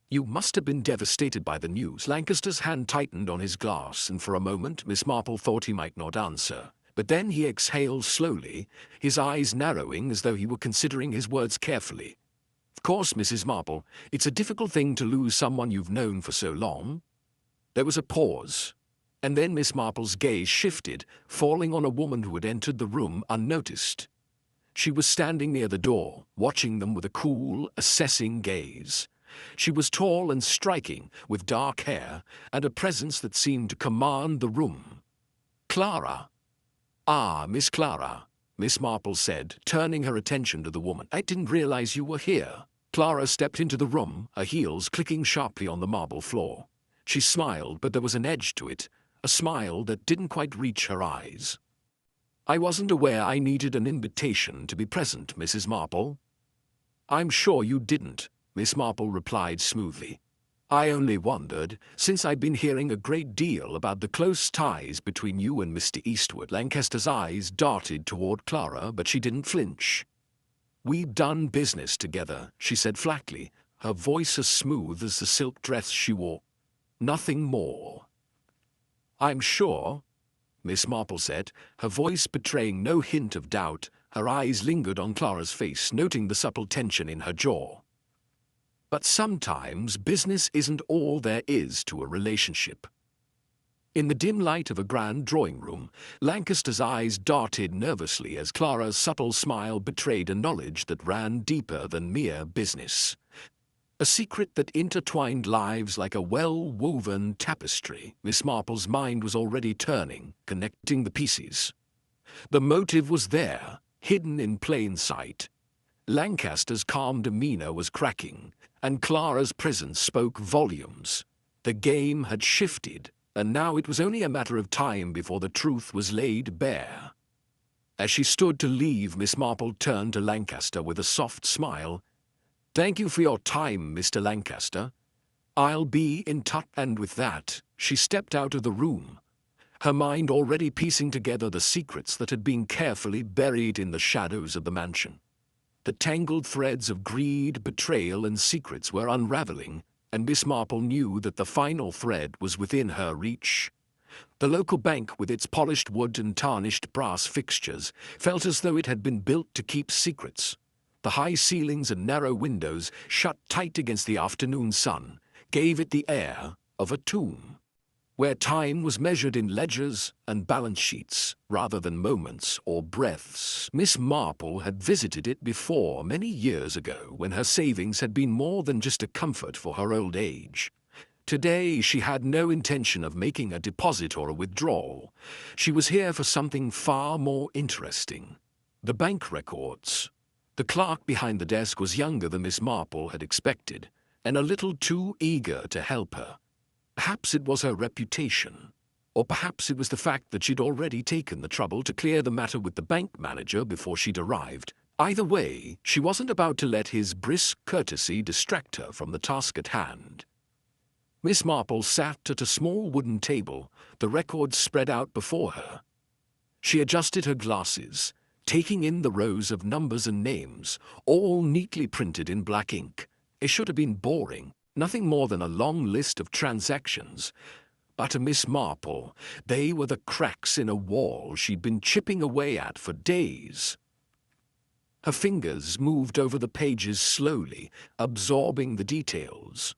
"You must have been devastated by the news." Lancaster's hand tightened on his glass, and for a moment Miss Marple thought he might not answer. But then he exhaled slowly, his eyes narrowing as though he were considering his words carefully. "Of course, Mrs. Marple, it's a difficult thing to lose someone you've known for so long." There was a pause, and then Miss Marple's gaze shifted, falling on a woman who had entered the room unnoticed. She was standing near the door, watching them with a cool, assessing gaze. She was tall and striking, with dark hair, and a presence that seemed to command the room. "Clara." "Ah, Miss Clara," Miss Marple said, turning her attention to the woman. "I didn't realize you were here." Clara stepped into the room, her heels clicking sharply on the marble floor. She smiled, but there was an edge to it, a smile that didn't quite reach her eyes. "I wasn't aware I needed an invitation to be present, Mrs. Marple." "I'm sure you didn't," Miss Marple replied smoothly. "I only wondered, since I've been hearing a great deal about the close ties between you and Mr. Eastwood." Lancaster's eyes darted toward Clara, but she didn't flinch. "We've done business together," she said flatly, her voice as smooth as the silk dress she wore. "Nothing more." "I'm sure," Miss Marple said, her voice betraying no hint of doubt. Her eyes lingered on Clara's face, noting the supple tension in her jaw. "But sometimes business isn't all there is to a relationship." In the dim light of a grand drawing room, Lancaster's eyes darted nervously as Clara's subtle smile betrayed a knowledge that ran deeper than mere business. A secret that intertwined lives like a well-woven tapestry. Miss Marple's mind was already turning, connecting the pieces. The motive was there, hidden in plain sight. Lancaster's calm demeanor was cracking, and Clara's presence spoke volumes. The game had shifted, and now it was only a matter of time before the truth was laid bare. As she stood to leave, Miss Marple turned to Lancaster with a soft smile. "Thank you for your time, Mr. Lancaster. I'll be in touch." And with that, she stepped out of the room, her mind already piecing together the secrets that had been carefully buried in the shadows of the mansion. The tangled threads of greed, betrayal, and secrets were unraveling, and Miss Marple knew that the final thread was within her reach. The local bank, with its polished wood and tarnished brass fixtures, felt as though it had been built to keep secrets. The high ceilings and narrow windows, shut tight against the afternoon sun, gave it the air of a tomb, where time was measured in ledgers and balance sheets rather than moments or breaths. Miss Marple had visited it before, many years ago, when her savings had been more than just a comfort for her old age. Today she had no intention of making a deposit or a withdrawal. She was here for something far more interesting: the bank records. The clerk behind the desk was younger than Miss Marple had expected, and a little too eager to help her. Perhaps it was her reputation, or perhaps it was the fact that she'd already taken the trouble to clear the matter with the bank manager before she'd arrived. Either way, she wasn't about to let his brisk courtesy distract her from the task at hand. Miss Marple sat at a small wooden table, the records spread out before her. She adjusted her glasses, taking in the rows of numbers and names, all neatly printed in black ink. It should have been boring, nothing more than a long list of transactions. But to Miss Marple, they were the cracks in a wall she'd been chipping away at for days. Her fingers moved over the pages slowly, absorbing the details.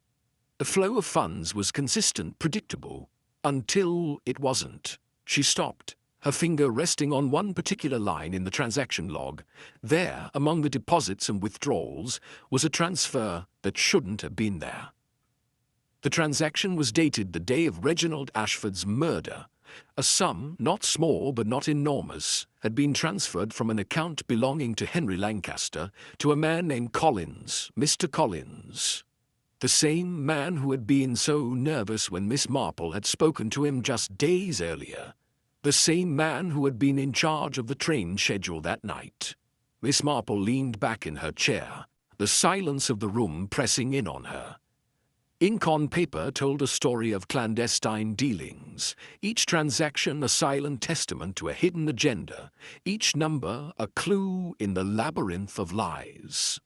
The flow of funds was consistent, predictable, until it wasn't. She stopped, her finger resting on one particular line in the transaction log. There, among the deposits and withdrawals, was a transfer that shouldn't have been there. The transaction was dated the day of Reginald Ashford's murder. A sum, not small but not enormous, had been transferred from an account belonging to Henry Lancaster to a man named Collins, Mr. Collins. The same man who had been so nervous when Miss Marple had spoken to him just days earlier. The same man who had been in charge of the train schedule that night. Miss Marple leaned back in her chair, the silence of the room pressing in on her. Ink on paper told a story of clandestine dealings, each transaction a silent testament to a hidden agenda, each number a clue in the labyrinth of lies.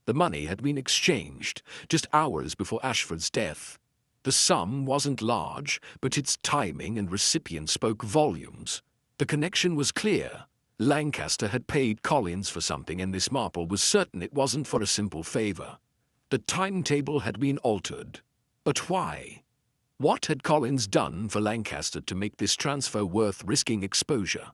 The money had been exchanged just hours before Ashford's death. The sum wasn't large, but its timing and recipient spoke volumes. The connection was clear. Lancaster had paid Collins for something, and Miss Marple was certain it wasn't for a simple favor. The timetable had been altered. But why? What had Collins done for Lancaster to make this transfer worth risking exposure?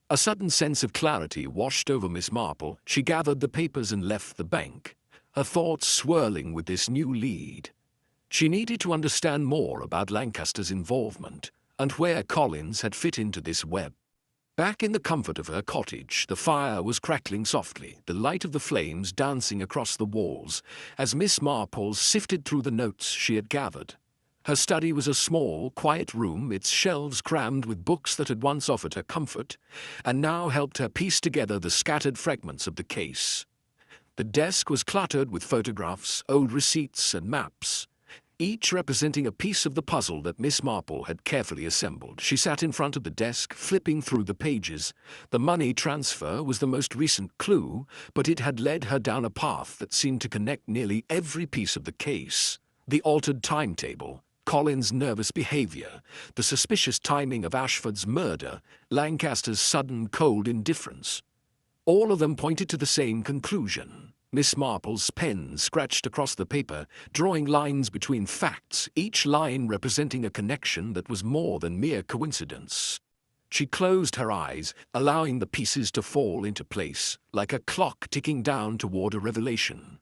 A sudden sense of clarity washed over Miss Marple. She gathered the papers and left the bank, her thoughts swirling with this new lead. She needed to understand more about Lancaster's involvement and where Collins had fit into this web. Back in the comfort of her cottage, the fire was crackling softly, the light of the flames dancing across the walls as Miss Marple sifted through the notes she had gathered. Her study was a small, quiet room, its shelves crammed with books that had once offered her comfort, and now helped her piece together the scattered fragments of the case. The desk was cluttered with photographs, old receipts, and maps, each representing a piece of the puzzle that Miss Marple had carefully assembled. She sat in front of the desk, flipping through the pages. The money transfer was the most recent clue, but it had led her down a path that seemed to connect nearly every piece of the case. The altered timetable, Collins' nervous behavior, the suspicious timing of Ashford's murder, Lancaster's sudden cold indifference. All of them pointed to the same conclusion. Miss Marple's pen scratched across the paper, drawing lines between facts, each line representing a connection that was more than mere coincidence. She closed her eyes, allowing the pieces to fall into place, like a clock ticking down toward a revelation.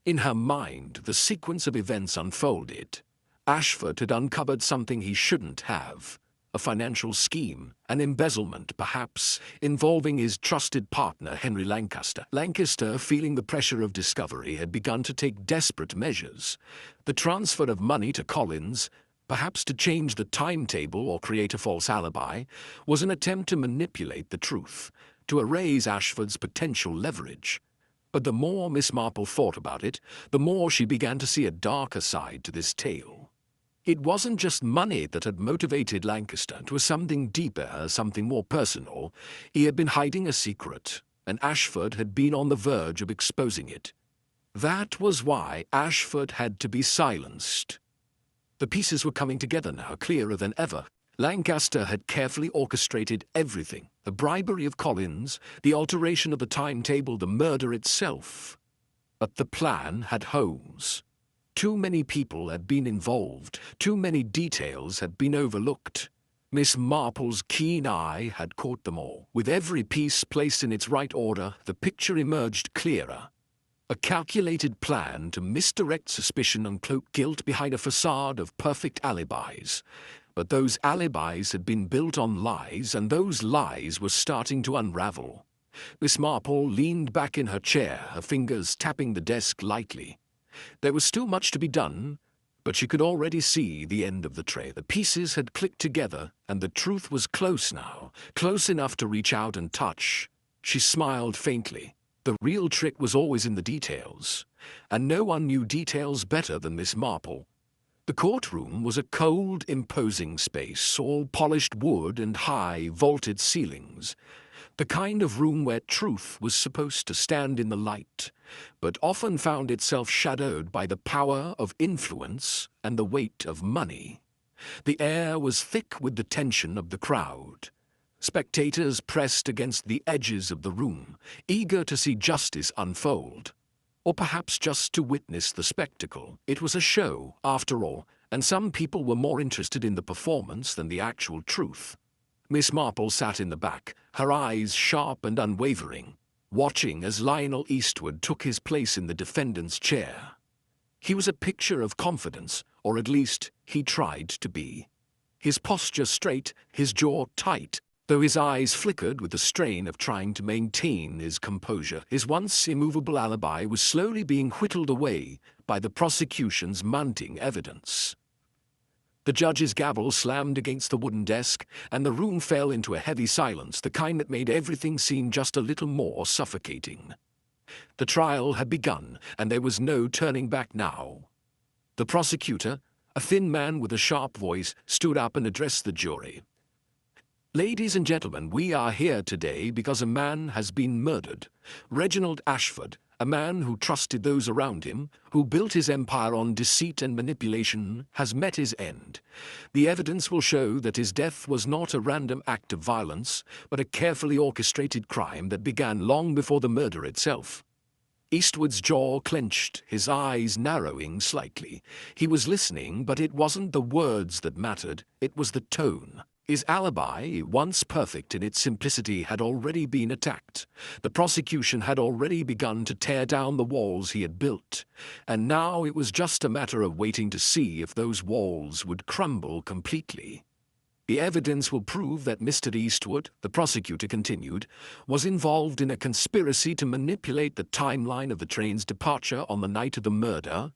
In her mind, the sequence of events unfolded. Ashford had uncovered something he shouldn't have. A financial scheme, an embezzlement perhaps, involving his trusted partner Henry Lancaster. Lancaster, feeling the pressure of discovery, had begun to take desperate measures. The transfer of money to Collins, perhaps to change the timetable or create a false alibi, was an attempt to manipulate the truth, to erase Ashford's potential leverage. But the more Miss Marple thought about it, the more she began to see a darker side to this tale. It wasn't just money that had motivated Lancaster. It was something deeper, something more personal. He had been hiding a secret, and Ashford had been on the verge of exposing it. That was why Ashford had to be silenced. The pieces were coming together now, clearer than ever. Lancaster had carefully orchestrated everything: the bribery of Collins, the alteration of the timetable, the murder itself. But the plan had holes. Too many people had been involved, too many details had been overlooked. Miss Marple's keen eye had caught them all. With every piece placed in its right order, the picture emerged clearer. A calculated plan to misdirect suspicion and cloak guilt behind a facade of perfect alibis. But those alibis had been built on lies, and those lies were starting to unravel. Miss Marple leaned back in her chair, her fingers tapping the desk lightly. There was still much to be done, but she could already see the end of the tray. The pieces had clicked together, and the truth was close now, close enough to reach out and touch. She smiled faintly. The real trick was always in the details, and no one knew details better than Miss Marple. The courtroom was a cold, imposing space, all polished wood and high, vaulted ceilings. The kind of room where truth was supposed to stand in the light, but often found itself shadowed by the power of influence and the weight of money. The air was thick with the tension of the crowd. Spectators pressed against the edges of the room, eager to see justice unfold, or perhaps just to witness the spectacle. It was a show, after all, and some people were more interested in the performance than the actual truth. Miss Marple sat in the back, her eyes sharp and unwavering, watching as Lionel Eastwood took his place in the defendant's chair. He was a picture of confidence, or at least he tried to be. His posture straight, his jaw tight, though his eyes flickered with the strain of trying to maintain his composure. His once immovable alibi was slowly being whittled away by the prosecution's mounting evidence. The judge's gavel slammed against the wooden desk, and the room fell into a heavy silence, the kind that made everything seem just a little more suffocating. The trial had begun, and there was no turning back now. The prosecutor, a thin man with a sharp voice, stood up and addressed the jury. "Ladies and gentlemen, we are here today because a man has been murdered. Reginald Ashford, a man who trusted those around him, who built his empire on deceit and manipulation, has met his end. The evidence will show that his death was not a random act of violence, but a carefully orchestrated crime that began long before the murder itself." Eastwood's jaw clenched, his eyes narrowing slightly. He was listening, but it wasn't the words that mattered, it was the tone. His alibi, once perfect in its simplicity, had already been attacked. The prosecution had already begun to tear down the walls he had built, and now it was just a matter of waiting to see if those walls would crumble completely. "The evidence will prove that Mr. Eastwood," the prosecutor continued, "was involved in a conspiracy to manipulate the timeline of the train's departure on the night of the murder,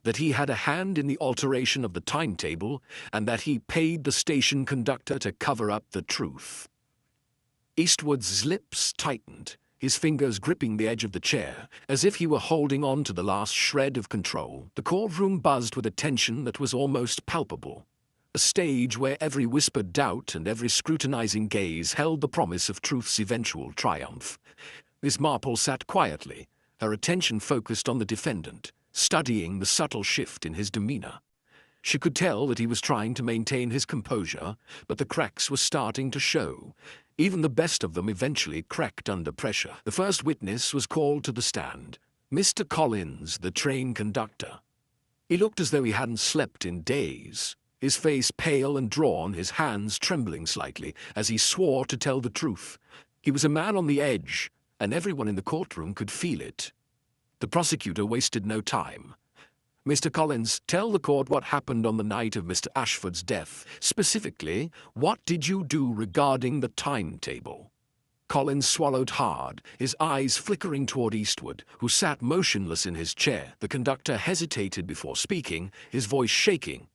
that he had a hand in the alteration of the timetable, and that he paid the station conductor to cover up the truth." Eastwood's lips tightened, his fingers gripping the edge of the chair, as if he were holding on to the last shred of control. The courtroom buzzed with a tension that was almost palpable, a stage where every whispered doubt and every scrutinizing gaze held the promise of truth's eventual triumph. Miss Marple sat quietly, her attention focused on the defendant, studying the subtle shift in his demeanor. She could tell that he was trying to maintain his composure, but the cracks were starting to show. Even the best of them eventually cracked under pressure. The first witness was called to the stand, Mr. Collins, the train conductor. He looked as though he hadn't slept in days, his face pale and drawn, his hands trembling slightly as he swore to tell the truth. He was a man on the edge, and everyone in the courtroom could feel it. The prosecutor wasted no time. "Mr. Collins, tell the court what happened on the night of Mr. Ashford's death. Specifically, what did you do regarding the timetable?" Collins swallowed hard, his eyes flickering toward Eastwood, who sat motionless in his chair. The conductor hesitated before speaking, his voice shaking.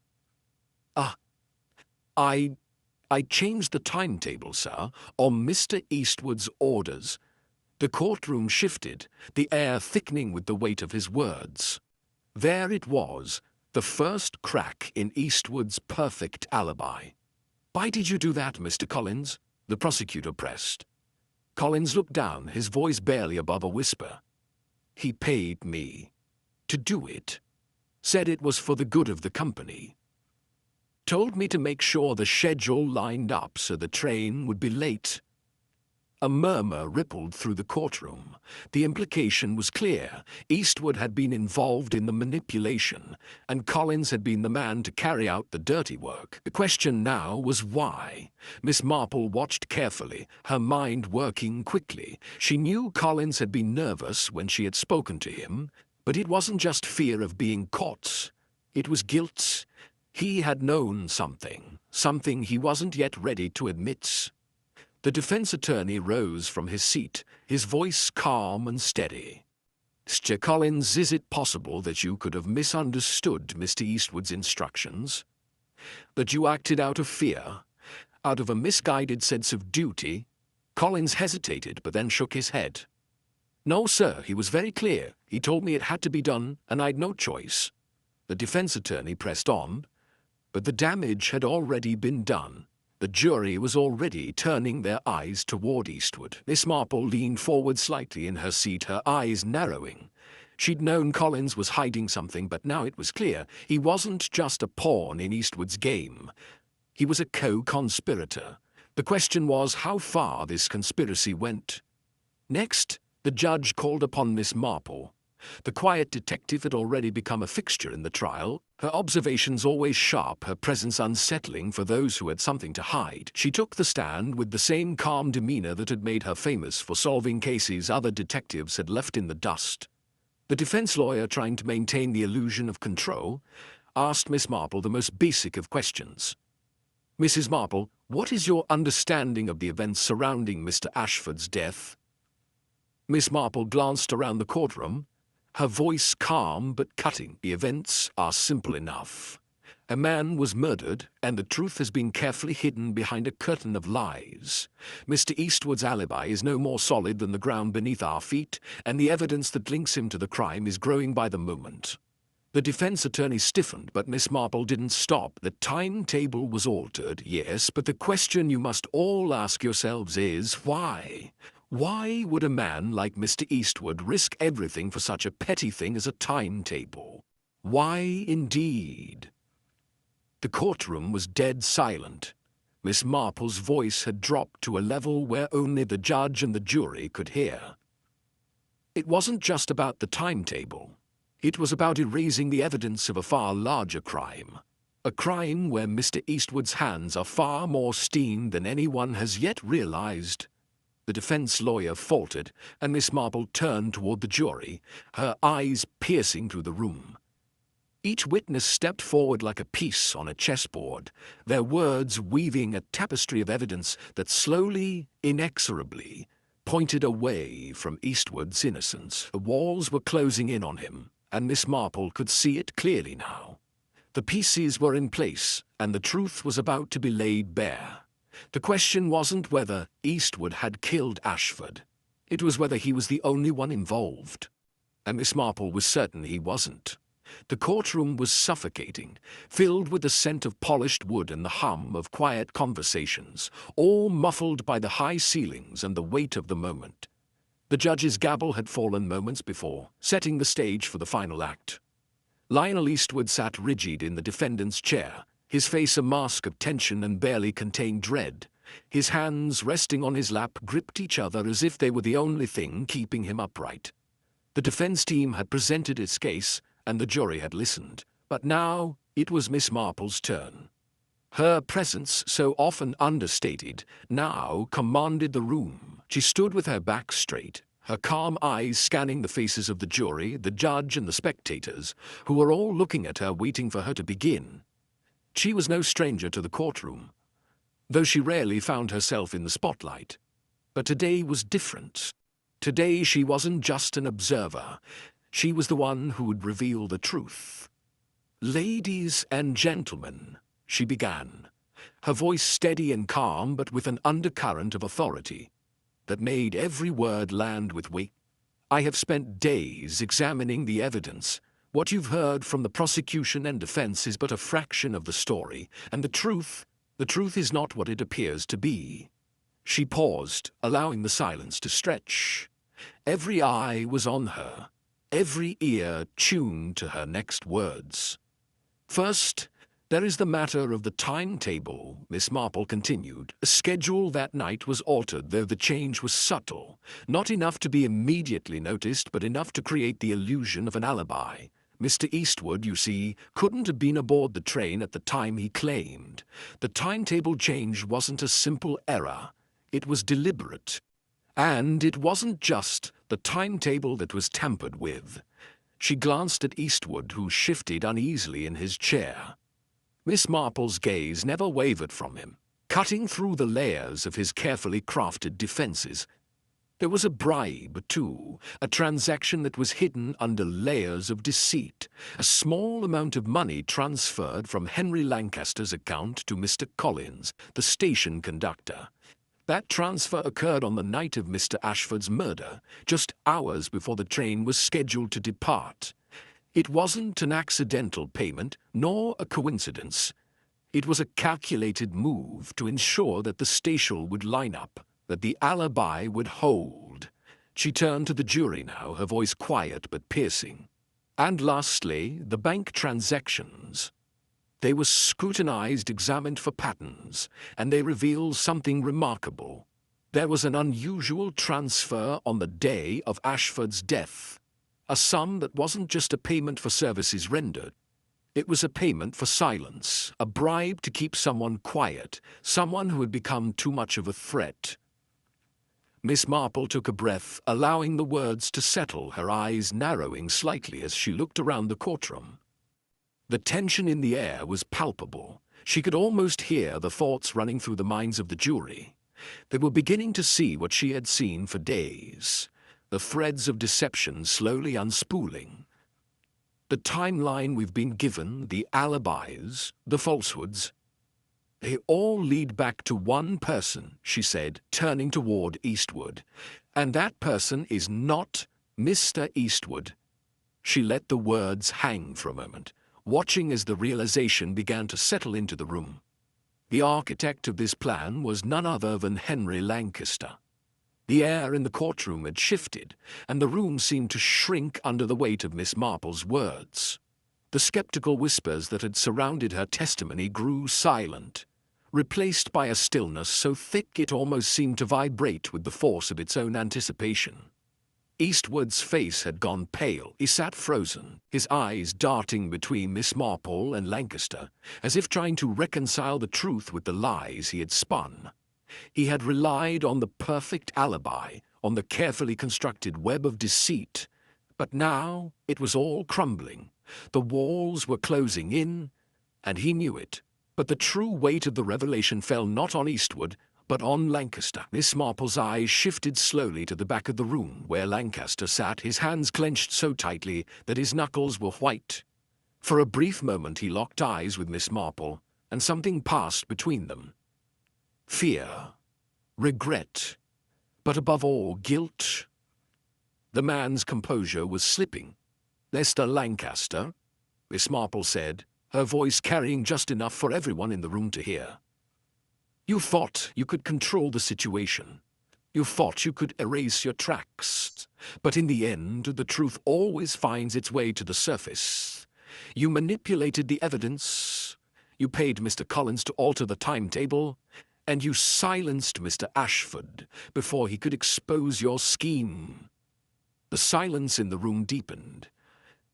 I changed the timetable, sir, on Mr. Eastwood's orders." The courtroom shifted, the air thickening with the weight of his words. There it was, the first crack in Eastwood's perfect alibi. "Why did you do that, Mr. Collins?" the prosecutor pressed. Collins looked down, his voice barely above a whisper. "He paid me to do it. Said it was for the good of the company. Told me to make sure the schedule lined up so the train would be late." A murmur rippled through the courtroom. The implication was clear. Eastwood had been involved in the manipulation, and Collins had been the man to carry out the dirty work. The question now was why. Miss Marple watched carefully, her mind working quickly. She knew Collins had been nervous when she had spoken to him, but it wasn't just fear of being caught. It was guilt. He had known something he wasn't yet ready to admit. The defense attorney rose from his seat, his voice calm and steady. "Mr. Collins, is it possible that you could have misunderstood Mr. Eastwood's instructions? That you acted out of fear, out of a misguided sense of duty?" Collins hesitated, but then shook his head. "No, sir, he was very clear. He told me it had to be done, and I'd no choice." The defense attorney pressed on, but the damage had already been done. The jury was already turning their eyes toward Eastwood. Miss Marple leaned forward slightly in her seat, her eyes narrowing. She'd known Collins was hiding something, but now it was clear. He wasn't just a pawn in Eastwood's game. He was a co-conspirator. The question was how far this conspiracy went. Next, the judge called upon Miss Marple. The quiet detective had already become a fixture in the trial, her observations always sharp, her presence unsettling for those who had something to hide. She took the stand with the same calm demeanor that had made her famous for solving cases other detectives had left in the dust. The defense lawyer, trying to maintain the illusion of control, asked Miss Marple the most basic of questions. "Mrs. Marple, what is your understanding of the events surrounding Mr. Ashford's death?" Miss Marple glanced around the courtroom, her voice calm but cutting. "The events are simple enough. A man was murdered, and the truth has been carefully hidden behind a curtain of lies. Mr. Eastwood's alibi is no more solid than the ground beneath our feet, and the evidence that links him to the crime is growing by the moment." The defense attorney stiffened, but Miss Marple didn't stop. "The timetable was altered, yes, but the question you must all ask yourselves is, why? Why would a man like Mr. Eastwood risk everything for such a petty thing as a timetable? Why, indeed?" The courtroom was dead silent. Miss Marple's voice had dropped to a level where only the judge and the jury could hear. It wasn't just about the timetable. It was about erasing the evidence of a far larger crime. A crime where Mr. Eastwood's hands are far more stained than anyone has yet realized. The defense lawyer faltered, and Miss Marple turned toward the jury, her eyes piercing through the room. Each witness stepped forward like a piece on a chessboard, their words weaving a tapestry of evidence that slowly, inexorably, pointed away from Eastwood's innocence. The walls were closing in on him, and Miss Marple could see it clearly now. The pieces were in place, and the truth was about to be laid bare. The question wasn't whether Eastwood had killed Ashford. It was whether he was the only one involved. And Miss Marple was certain he wasn't. The courtroom was suffocating, filled with the scent of polished wood and the hum of quiet conversations, all muffled by the high ceilings and the weight of the moment. The judge's gavel had fallen moments before, setting the stage for the final act. Lionel Eastwood sat rigid in the defendant's chair, his face a mask of tension and barely contained dread. His hands, resting on his lap, gripped each other as if they were the only thing keeping him upright. The defense team had presented its case, and the jury had listened. But now it was Miss Marple's turn. Her presence, so often understated, now commanded the room. She stood with her back straight, her calm eyes scanning the faces of the jury, the judge, and the spectators, who were all looking at her, waiting for her to begin. She was no stranger to the courtroom, though she rarely found herself in the spotlight. But today was different. Today she wasn't just an observer. She was the one who would reveal the truth. "Ladies and gentlemen," she began, her voice steady and calm but with an undercurrent of authority that made every word land with weight. "I have spent days examining the evidence. What you've heard from the prosecution and defense is but a fraction of the story, and the truth is not what it appears to be." She paused, allowing the silence to stretch. Every eye was on her, every ear tuned to her next words. "First, there is the matter of the timetable," Miss Marple continued. "A schedule that night was altered, though the change was subtle, not enough to be immediately noticed, but enough to create the illusion of an alibi. Mr. Eastwood, you see, couldn't have been aboard the train at the time he claimed. The timetable change wasn't a simple error. It was deliberate. And it wasn't just the timetable that was tampered with." She glanced at Eastwood, who shifted uneasily in his chair. Miss Marple's gaze never wavered from him, cutting through the layers of his carefully crafted defenses. There was a bribe, too, a transaction that was hidden under layers of deceit, a small amount of money transferred from Henry Lancaster's account to Mr. Collins, the station conductor. That transfer occurred on the night of Mr. Ashford's murder, just hours before the train was scheduled to depart. It wasn't an accidental payment, nor a coincidence. It was a calculated move to ensure that the station would line up, that the alibi would hold. She turned to the jury now, her voice quiet but piercing. "And lastly, the bank transactions. They were scrutinized, examined for patterns, and they revealed something remarkable. There was an unusual transfer on the day of Ashford's death. A sum that wasn't just a payment for services rendered. It was a payment for silence, a bribe to keep someone quiet, someone who had become too much of a threat. Miss Marple took a breath, allowing the words to settle, her eyes narrowing slightly as she looked around the courtroom. The tension in the air was palpable. She could almost hear the thoughts running through the minds of the jury. They were beginning to see what she had seen for days, the threads of deception slowly unspooling. The timeline we've been given, the alibis, the falsehoods, they all lead back to one person, she said, turning toward Eastwood. And that person is not Mr. Eastwood. She let the words hang for a moment, watching as the realization began to settle into the room. The architect of this plan was none other than Henry Lancaster. The air in the courtroom had shifted, and the room seemed to shrink under the weight of Miss Marple's words. The skeptical whispers that had surrounded her testimony grew silent, replaced by a stillness so thick it almost seemed to vibrate with the force of its own anticipation. Eastwood's face had gone pale. He sat frozen, his eyes darting between Miss Marple and Lancaster, as if trying to reconcile the truth with the lies he had spun. He had relied on the perfect alibi, on the carefully constructed web of deceit, but now it was all crumbling. The walls were closing in, and he knew it. But the true weight of the revelation fell not on Eastwood, but on Lancaster. Miss Marple's eyes shifted slowly to the back of the room where Lancaster sat, his hands clenched so tightly that his knuckles were white. For a brief moment he locked eyes with Miss Marple, and something passed between them. Fear, regret, but above all, guilt. The man's composure was slipping. "Mr. Lancaster," Miss Marple said, her voice carrying just enough for everyone in the room to hear. "You thought you could control the situation. You thought you could erase your tracks. But in the end, the truth always finds its way to the surface. You manipulated the evidence. You paid Mr. Collins to alter the timetable. And you silenced Mr. Ashford before he could expose your scheme." The silence in the room deepened,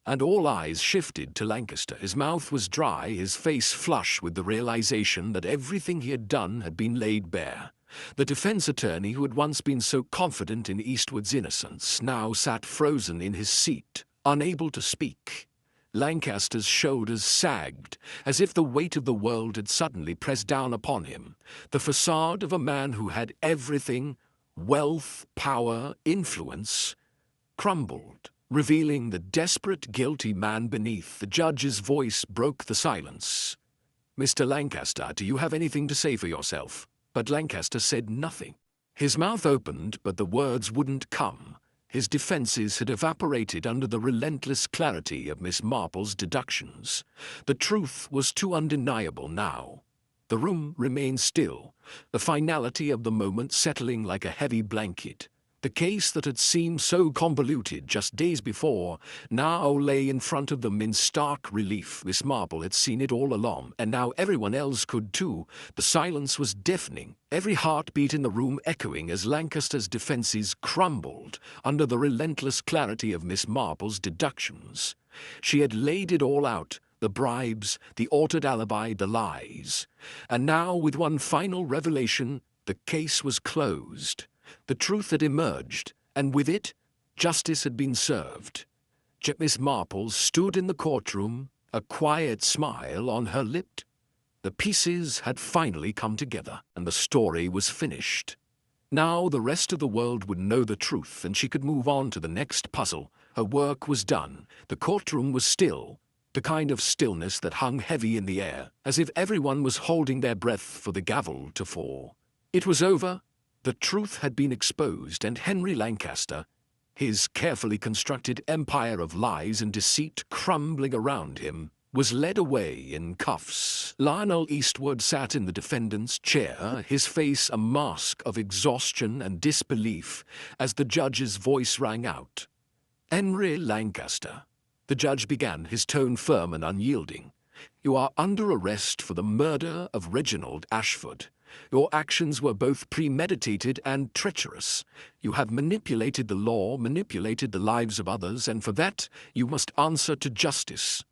and all eyes shifted to Lancaster. His mouth was dry, his face flush with the realization that everything he had done had been laid bare. The defense attorney who had once been so confident in Eastwood's innocence now sat frozen in his seat, unable to speak. Lancaster's shoulders sagged, as if the weight of the world had suddenly pressed down upon him. The facade of a man who had everything, wealth, power, influence, crumbled, revealing the desperate, guilty man beneath. The judge's voice broke the silence. "Mr. Lancaster, do you have anything to say for yourself?" But Lancaster said nothing. His mouth opened, but the words wouldn't come. His defenses had evaporated under the relentless clarity of Miss Marple's deductions. The truth was too undeniable now. The room remained still, the finality of the moment settling like a heavy blanket. The case that had seemed so convoluted just days before now lay in front of them in stark relief. Miss Marple had seen it all along, and now everyone else could too. The silence was deafening, every heartbeat in the room echoing as Lancaster's defenses crumbled under the relentless clarity of Miss Marple's deductions. She had laid it all out, the bribes, the altered alibi, the lies. And now, with one final revelation, the case was closed. The truth had emerged, and with it, justice had been served. Miss Marple stood in the courtroom, a quiet smile on her lip. The pieces had finally come together, and the story was finished. Now the rest of the world would know the truth, and she could move on to the next puzzle. Her work was done. The courtroom was still, the kind of stillness that hung heavy in the air, as if everyone was holding their breath for the gavel to fall. It was over. The truth had been exposed, and Henry Lancaster, his carefully constructed empire of lies and deceit crumbling around him, was led away in cuffs. Lionel Eastwood sat in the defendant's chair, his face a mask of exhaustion and disbelief, as the judge's voice rang out. "Henry Lancaster," the judge began, his tone firm and unyielding, "you are under arrest for the murder of Reginald Ashford. Your actions were both premeditated and treacherous. You have manipulated the law, manipulated the lives of others, and for that you must answer to justice."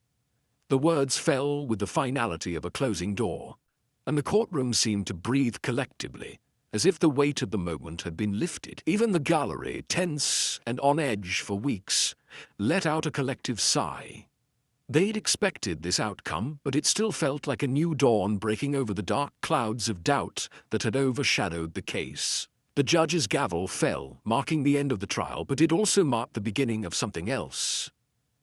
The words fell with the finality of a closing door, and the courtroom seemed to breathe collectively, as if the weight of the moment had been lifted. Even the gallery, tense and on edge for weeks, let out a collective sigh. They'd expected this outcome, but it still felt like a new dawn breaking over the dark clouds of doubt that had overshadowed the case. The judge's gavel fell, marking the end of the trial, but it also marked the beginning of something else.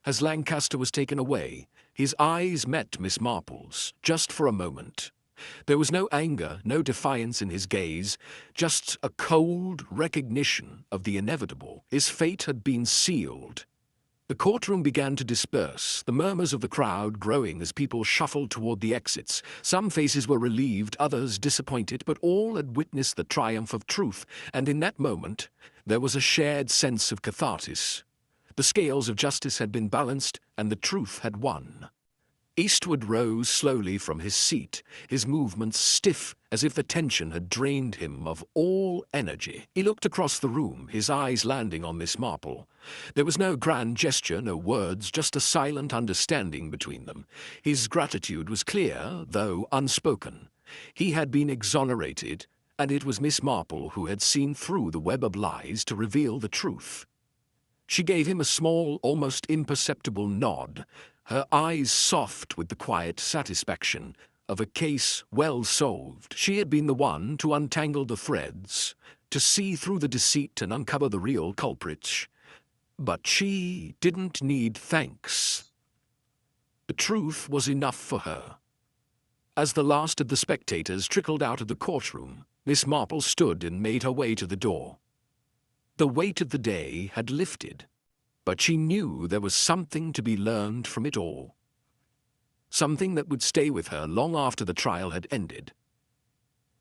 As Lancaster was taken away, his eyes met Miss Marple's, just for a moment. There was no anger, no defiance in his gaze, just a cold recognition of the inevitable. His fate had been sealed. The courtroom began to disperse, the murmurs of the crowd growing as people shuffled toward the exits. Some faces were relieved, others disappointed, but all had witnessed the triumph of truth, and in that moment there was a shared sense of catharsis. The scales of justice had been balanced, and the truth had won. Eastwood rose slowly from his seat, his movements stiff as if the tension had drained him of all energy. He looked across the room, his eyes landing on Miss Marple. There was no grand gesture, no words, just a silent understanding between them. His gratitude was clear, though unspoken. He had been exonerated, and it was Miss Marple who had seen through the web of lies to reveal the truth. She gave him a small, almost imperceptible nod, her eyes soft with the quiet satisfaction of a case well solved. She had been the one to untangle the threads, to see through the deceit and uncover the real culprits. But she didn't need thanks. The truth was enough for her. As the last of the spectators trickled out of the courtroom, Miss Marple stood and made her way to the door. The weight of the day had lifted, but she knew there was something to be learned from it all. Something that would stay with her long after the trial had ended.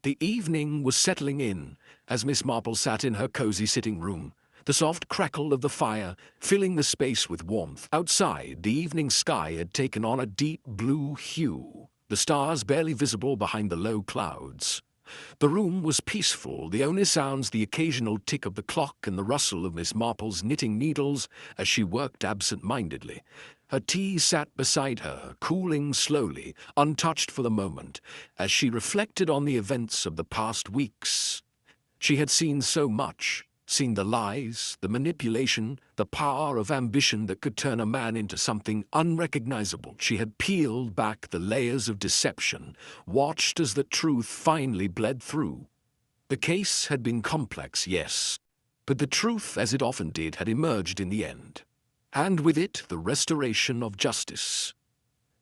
The evening was settling in as Miss Marple sat in her cozy sitting room, the soft crackle of the fire filling the space with warmth. Outside, the evening sky had taken on a deep blue hue, the stars barely visible behind the low clouds. The room was peaceful, the only sounds the occasional tick of the clock and the rustle of Miss Marple's knitting needles as she worked absent-mindedly. Her tea sat beside her, cooling slowly, untouched for the moment, as she reflected on the events of the past weeks. She had seen so much, seen the lies, the manipulation, the power of ambition that could turn a man into something unrecognizable. She had peeled back the layers of deception, watched as the truth finally bled through. The case had been complex, yes, but the truth, as it often did, had emerged in the end. And with it, the restoration of justice.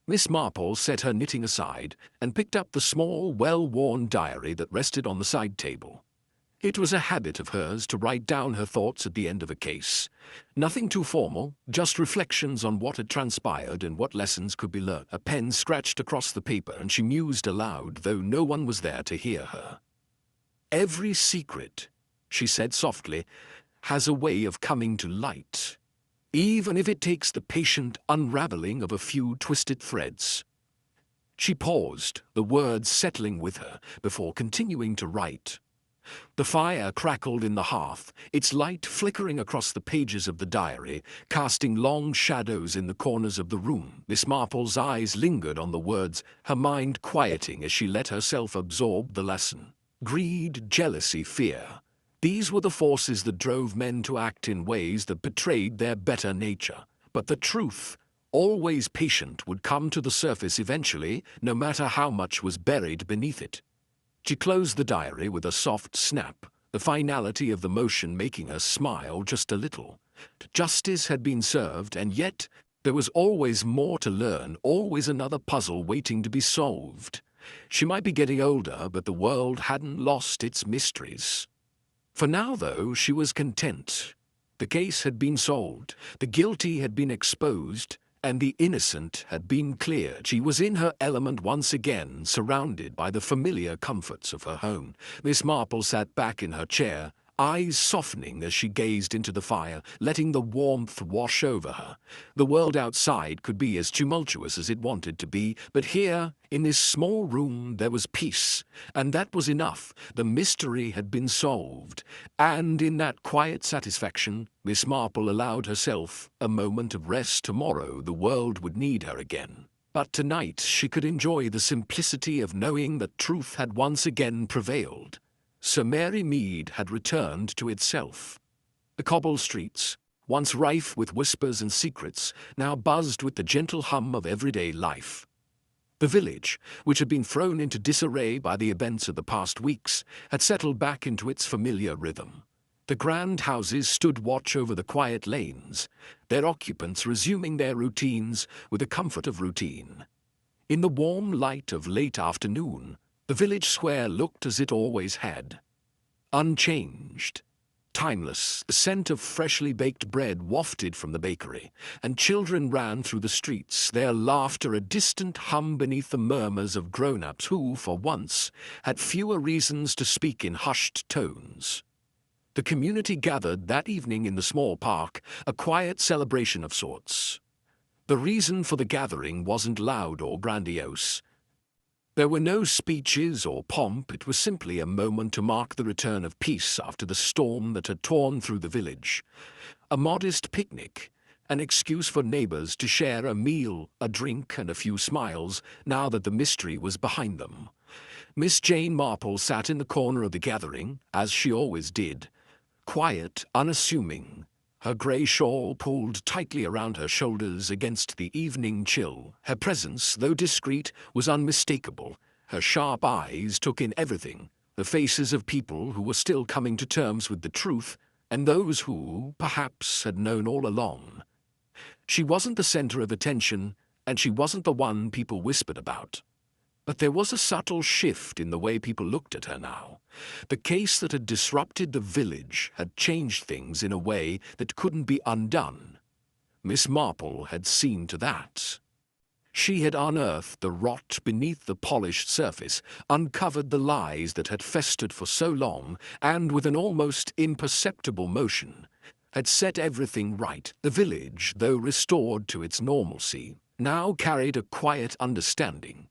Miss Marple set her knitting aside and picked up the small, well-worn diary that rested on the side table. It was a habit of hers to write down her thoughts at the end of a case. Nothing too formal, just reflections on what had transpired and what lessons could be learned. A pen scratched across the paper and she mused aloud, though no one was there to hear her. "Every secret," she said softly, "has a way of coming to light, even if it takes the patient unraveling of a few twisted threads." She paused, the words settling with her, before continuing to write. The fire crackled in the hearth, its light flickering across the pages of the diary, casting long shadows in the corners of the room. Miss Marple's eyes lingered on the words, her mind quieting as she let herself absorb the lesson. Greed, jealousy, fear. These were the forces that drove men to act in ways that betrayed their better nature. But the truth, always patient, would come to the surface eventually, no matter how much was buried beneath it. She closed the diary with a soft snap, the finality of the motion making her smile just a little. Justice had been served, and yet there was always more to learn, always another puzzle waiting to be solved. She might be getting older, but the world hadn't lost its mysteries. For now, though, she was content. The case had been solved, the guilty had been exposed, and the innocent had been cleared. She was in her element once again, surrounded by the familiar comforts of her home. Miss Marple sat back in her chair, eyes softening as she gazed into the fire, letting the warmth wash over her. The world outside could be as tumultuous as it wanted to be, but here, in this small room, there was peace, and that was enough. The mystery had been solved, and in that quiet satisfaction, Miss Marple allowed herself a moment of rest. Tomorrow the world would need her again. But tonight she could enjoy the simplicity of knowing that truth had once again prevailed. Sir Mary Mead had returned to itself. The cobbled streets, once rife with whispers and secrets, now buzzed with the gentle hum of everyday life. The village, which had been thrown into disarray by the events of the past weeks, had settled back into its familiar rhythm. The grand houses stood watch over the quiet lanes, their occupants resuming their routines with the comfort of routine. In the warm light of late afternoon, the village square looked as it always had. Unchanged, timeless, the scent of freshly baked bread wafted from the bakery, and children ran through the streets, their laughter a distant hum beneath the murmurs of grown-ups who, for once, had fewer reasons to speak in hushed tones. The community gathered that evening in the small park, a quiet celebration of sorts. The reason for the gathering wasn't loud or grandiose. There were no speeches or pomp. It was simply a moment to mark the return of peace after the storm that had torn through the village. A modest picnic, an excuse for neighbors to share a meal, a drink, and a few smiles, now that the mystery was behind them. Miss Jane Marple sat in the corner of the gathering, as she always did, quiet, unassuming, her grey shawl pulled tightly around her shoulders against the evening chill. Her presence, though discreet, was unmistakable. Her sharp eyes took in everything, the faces of people who were still coming to terms with the truth, and those who, perhaps, had known all along. She wasn't the center of attention, and she wasn't the one people whispered about. But there was a subtle shift in the way people looked at her now. The case that had disrupted the village had changed things in a way that couldn't be undone. Miss Marple had seen to that. She had unearthed the rot beneath the polished surface, uncovered the lies that had festered for so long, and with an almost imperceptible motion, had set everything right. The village, though restored to its normalcy, now carried a quiet understanding.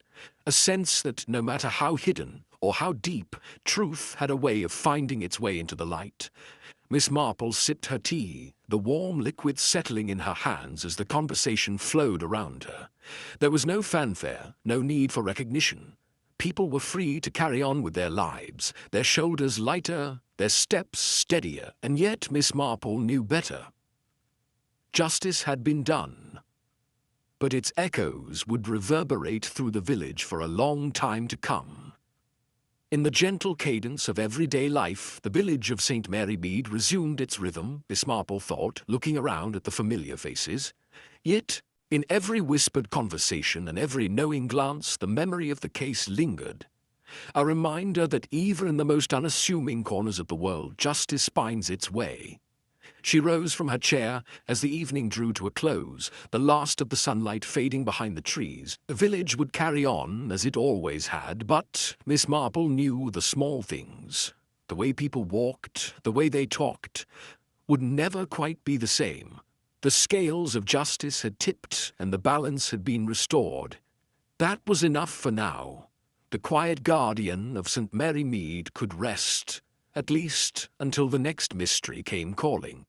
A sense that no matter how hidden or how deep, truth had a way of finding its way into the light. Miss Marple sipped her tea, the warm liquid settling in her hands as the conversation flowed around her. There was no fanfare, no need for recognition. People were free to carry on with their lives, their shoulders lighter, their steps steadier, and yet Miss Marple knew better. Justice had been done, but its echoes would reverberate through the village for a long time to come. In the gentle cadence of everyday life, the village of St. Mary Mead resumed its rhythm, Miss Marple thought, looking around at the familiar faces. Yet, in every whispered conversation and every knowing glance, the memory of the case lingered. A reminder that even in the most unassuming corners of the world, justice finds its way. She rose from her chair as the evening drew to a close, the last of the sunlight fading behind the trees. The village would carry on as it always had, but Miss Marple knew the small things. The way people walked, the way they talked, would never quite be the same. The scales of justice had tipped and the balance had been restored. That was enough for now. The quiet guardian of St. Mary Mead could rest, at least until the next mystery came calling.